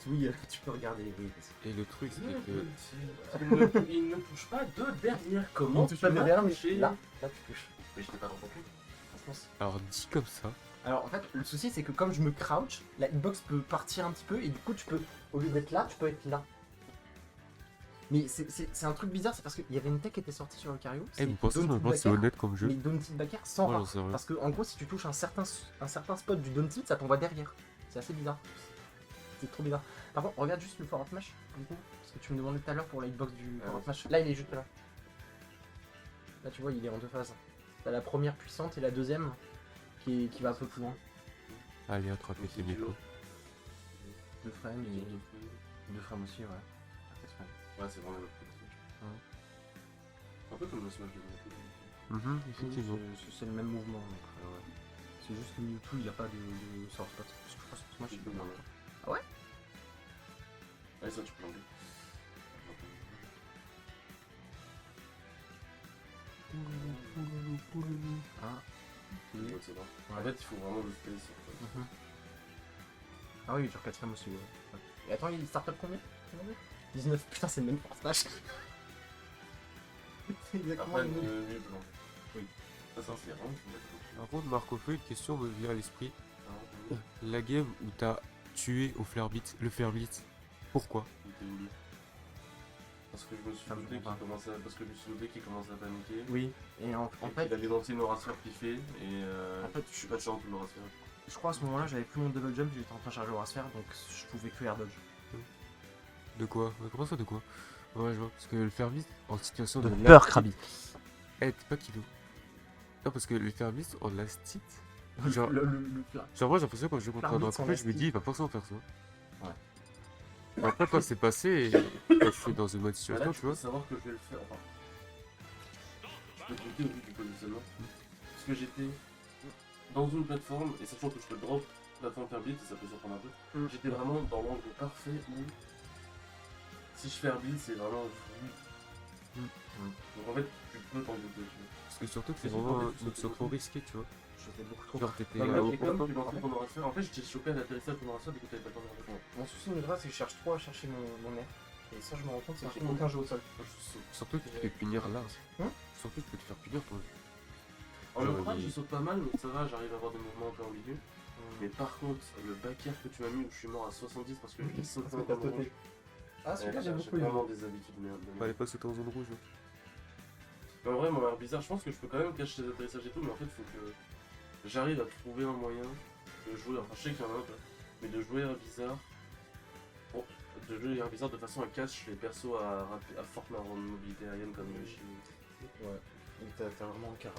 oui, tu peux regarder. Oui. et le truc, c'est que. Il ne touche pas de derrière. Il Comment ne touche pas de derrière, mais touché là tu touches. Mais je t'ai pas entendu. Franchement, Alors, dit comme ça, alors en fait, le souci c'est que comme je me crouch, la hitbox peut partir un petit peu et du coup tu peux, au lieu d'être là, tu peux être là. Mais c'est un truc bizarre, c'est parce qu'il y avait une tech qui était sortie sur le Cario. eh, vous pensez que c'est honnête comme jeu? Mais Don't Tilt Backer sans Moi, rare. j'en sais rien. Parce que en gros, si tu touches un certain spot du Don't Tilt, ça t'envoie derrière. C'est assez bizarre. C'est trop bizarre. Par contre, regarde juste le forward smash, du coup. Parce que tu me demandais tout à l'heure pour la hitbox du forward smash. Là, il est juste là. Là, tu vois, il est en deux phases. T'as la première puissante et la deuxième qui va un peu plus loin. Allez, attrapez tes mécos. Deux frames et deux frames aussi, ouais. Quatre frames. Ouais, c'est vraiment le truc. Un peu comme le smash de Mewtwo. Effectivement. C'est le même mouvement. Donc, ouais. C'est juste que Mewtwo, il n'y a pas de soft spot. Parce que je pense que Smash, il peut bien. Ah ouais? Ouais, ça, tu peux l'enlever. Ah. Ouais, c'est bon. En fait, il faut vraiment le space. En fait. Ah oui, sur 4 frames aussi, ouais. Et attends, il start up combien? 19. Putain, c'est le même pour Smash. C'est exactement Après, le même. lui blanc. Oui. Ça, c'est vraiment une Par contre, Marco Feu, une question me vient à l'esprit. Ah, La game où t'as tué au Flare Blitz, le Flare Blitz, pourquoi? il était où lui? Parce que je me suis Ça me douté qu'il comprend pas. commençait à... Parce que je me suis douté qu'il commençait à paniquer. Oui, et en Et fait, il avait lancé une Horacear piffée et En fait, je suis pas de chance pour l'Horacear. je crois à ce moment-là, j'avais plus mon double jump, j'étais en train de charger au sphère, donc je pouvais que air dodge. De quoi? Mais comment ça, de quoi? Ouais, je vois. Parce que le Flare Blitz, en situation De de peur, Krabi. Eh, t'es pas kilo. Non, parce que le Flare Blitz, en last hit. Genre, Le plat. genre moi j'ai l'impression quand je joue contre Flare un Blitz en Marco Feu, je me last dis, il va forcément faire ça. Ouais. Mais après, quand c'est passé, et quand je suis dans une bonne Mais là, situation, tu tu peux vois. savoir que je vais le faire. Enfin, tu peux tilter au vu du positionnement. Parce que j'étais dans une plateforme, et sachant que je peux drop plateforme Fairblit, et ça peut surprendre un peu, j'étais vraiment dans l'angle parfait où si je fais Fairblit, c'est vraiment fluide. Donc en fait, tu peux t'en douter, tu vois. Parce que surtout que c'est Mais c'est vraiment pas des une trucs option de trop fou. risquée, tu vois. Je fais beaucoup trop. Genre t'étais Non, mais au et comme point. tu lançais ton Horacer, en fait, j'étais chopé à l'atterrissage de ton Horacer, du coup, t'avais pas le temps de répondre. Mon souci au Nidra, c'est que je cherche trop à chercher mon air. Et ça, je me rends compte, c'est que Par j'ai contre, aucun jeu au sol. Surtout que tu te fais punir là. Hein Surtout que tu peux te faire punir toi. En J'aurais ultra, dit- j'y saute pas mal, mais ça va, j'arrive à avoir des mouvements un peu ambigus. Mais par contre, le back air que tu m'as mis où je suis mort à 70 parce que j'ai sauté Parce que en t'as zone sauté. rouge. Ah, celui-là, Ouais, j'aime j'ai beaucoup. lui. vraiment des habitudes merde. Fallait pas sauter en zone rouge. hein. Mais en vrai, mon air bizarre, je pense que je peux quand même cacher les atterrissages et tout, mais en fait, il faut que j'arrive à trouver un moyen de jouer. Enfin, je sais qu'il y en a un, quoi, mais de jouer air bizarre. Bon, de jouer air bizarre de façon à cache les persos à forte mobilité aérienne comme Yoshi. Ouais. Et t'as vraiment un karat.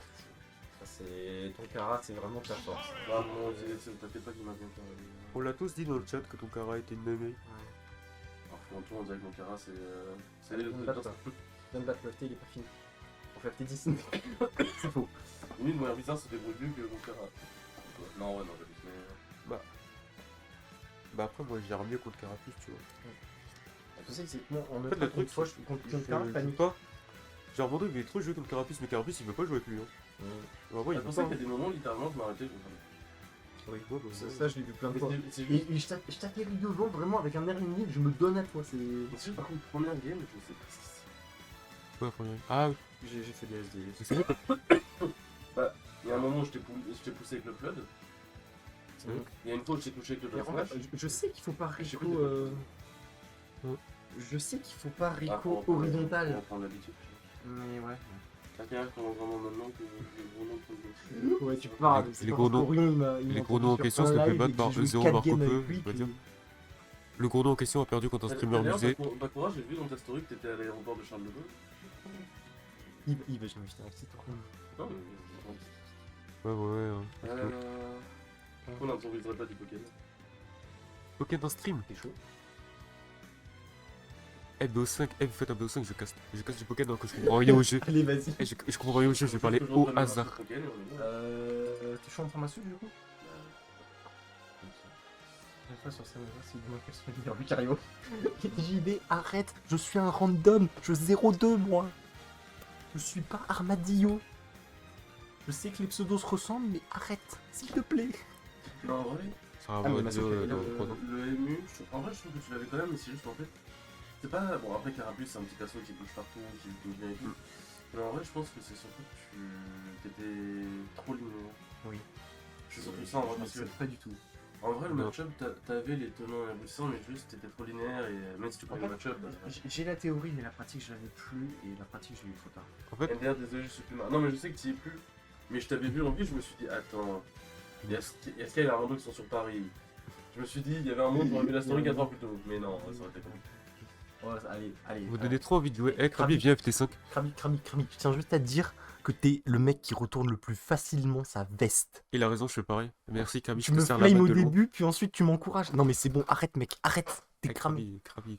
Ça, c'est... Ton karat, c'est vraiment ta force. Ah non, t'inquiète pas qu'il m'a bien fait. On l'a tous dit dans le chat que ton Kara était une dinguerie. Alors, franchement, on dirait que mon Kara, c'est. C'est Allez, donne battre, toi. Donne battre, le thé, il est pas fini. Pour faire tes 10. C'est faux. Limite, mon air bizarre, c'était mieux que mon Kara. Non, ouais, non, j'habite, mais. Bah après moi j'ai mieux contre Carapuce, tu vois. Tu sais que c'est que moi, en En fait fait, le truc fois, je c'est contre que le karat, je panique. pas. Genre Bordeaux il voulait trop jouer contre Carapuce, mais Carapuce il veut pas jouer avec lui. Hein. Vraiment il C'est veut pour ça pas. qu'il y a des moments, littéralement, je m'arrêtais. Oui, ouais, bah, Ça, je l'ai vu plein de Mais fois. c'est juste. Et je t'atterris devant, vraiment, avec un air humide, je me donne à toi. C'est... C'est juste par contre, première game, je sais pas ce qui se Ouais, première. Ah oui, J'ai fait des SD. c'est vrai. Il y a un moment où je t'ai poussé avec le flood. Il y a une fois où je t'ai touché avec le Mais flood en fait, smash. je sais qu'il faut pas Je sais Rico. plus de Je sais qu'il faut pas Ah, Rico faut reprendre- horizontal. faut reprendre l'habitude. Mais ouais. T'as qu'à commence vraiment maintenant que les gros noms sont Ouais, tu parles. Les gros noms- les gros noms en question se fait battre par E0 Marco-Peu, je veux dire. Le gros nom en question a perdu contre un streamer musée. Bakura, j'ai vu dans ta story que t'étais à l'aéroport de Charles de Gaulle. Il va, je m'inviter un petit tour. Non, Ouais, ouais, ouais. on n'improviserait pas du Pokémon. Ok, dans stream. T'es chaud? BO5, vous faites un BO5, je casse du Pokémon que je comprends rien au jeu. Allez, vas-y. Je comprends rien au jeu, je vais parler au hasard. T'es chaud en prendre ma soupe du coup? Une fois sur scène, c'est moi qui suis le meilleur Lucario. JD, arrête, je suis un random, je 0-2 moi. Je suis pas Armadillo. Je sais que les pseudos se ressemblent, mais arrête, s'il te plaît. Non, en vrai, Ça va Ah, mais avoir ma vidéo soupe, dans le 3 ans. MU, en vrai, je trouve que tu l'avais quand même, mais c'est juste en fait. C'est pas. Bon, après, Carapuce, c'est un petit perso qui bouge partout, qui bouge bien et tout. Mais en vrai, je pense que c'est surtout que t'étais trop linéaire. Oui. C'est surtout ça en vrai, parce que. Pas du tout. En vrai, le Non. match-up, t'avais les tenants et aboutissants, mais juste t'étais trop linéaire et même si tu En prenais le fait, match-up, bah, c'est j'ai la théorie, mais la pratique, je l'avais plus, et la pratique, je l'ai eu trop tard. En fait, pas. NDR, désolé, je suis plus marre. Non, mais je sais que tu y es plus, mais je t'avais vu en vie, je me suis dit, attends, Yaska et Armando qui sont sur Paris. Je me suis dit, il y avait un monde, j'aurais vu la story 4 heures plus tôt, mais non, ça aurait été con. Ouais, allez. vous donnez trop envie de jouer. Eh, Krabi, viens FT5. Krami, je tiens juste à te dire que t'es le mec qui retourne le plus facilement sa veste. Il a raison, je fais pareil. Merci Krabi, je Tu te me sers la flame batte au de loin. début, puis ensuite tu m'encourages. Non mais c'est bon, arrête mec, arrête. T'es Eh, cramé. Krabi,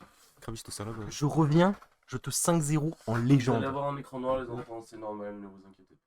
je te sers la batte. Je reviens, je te 5-0 en Vous allez légende. avoir un écran noir, les enfants, c'est normal, ne vous inquiétez pas.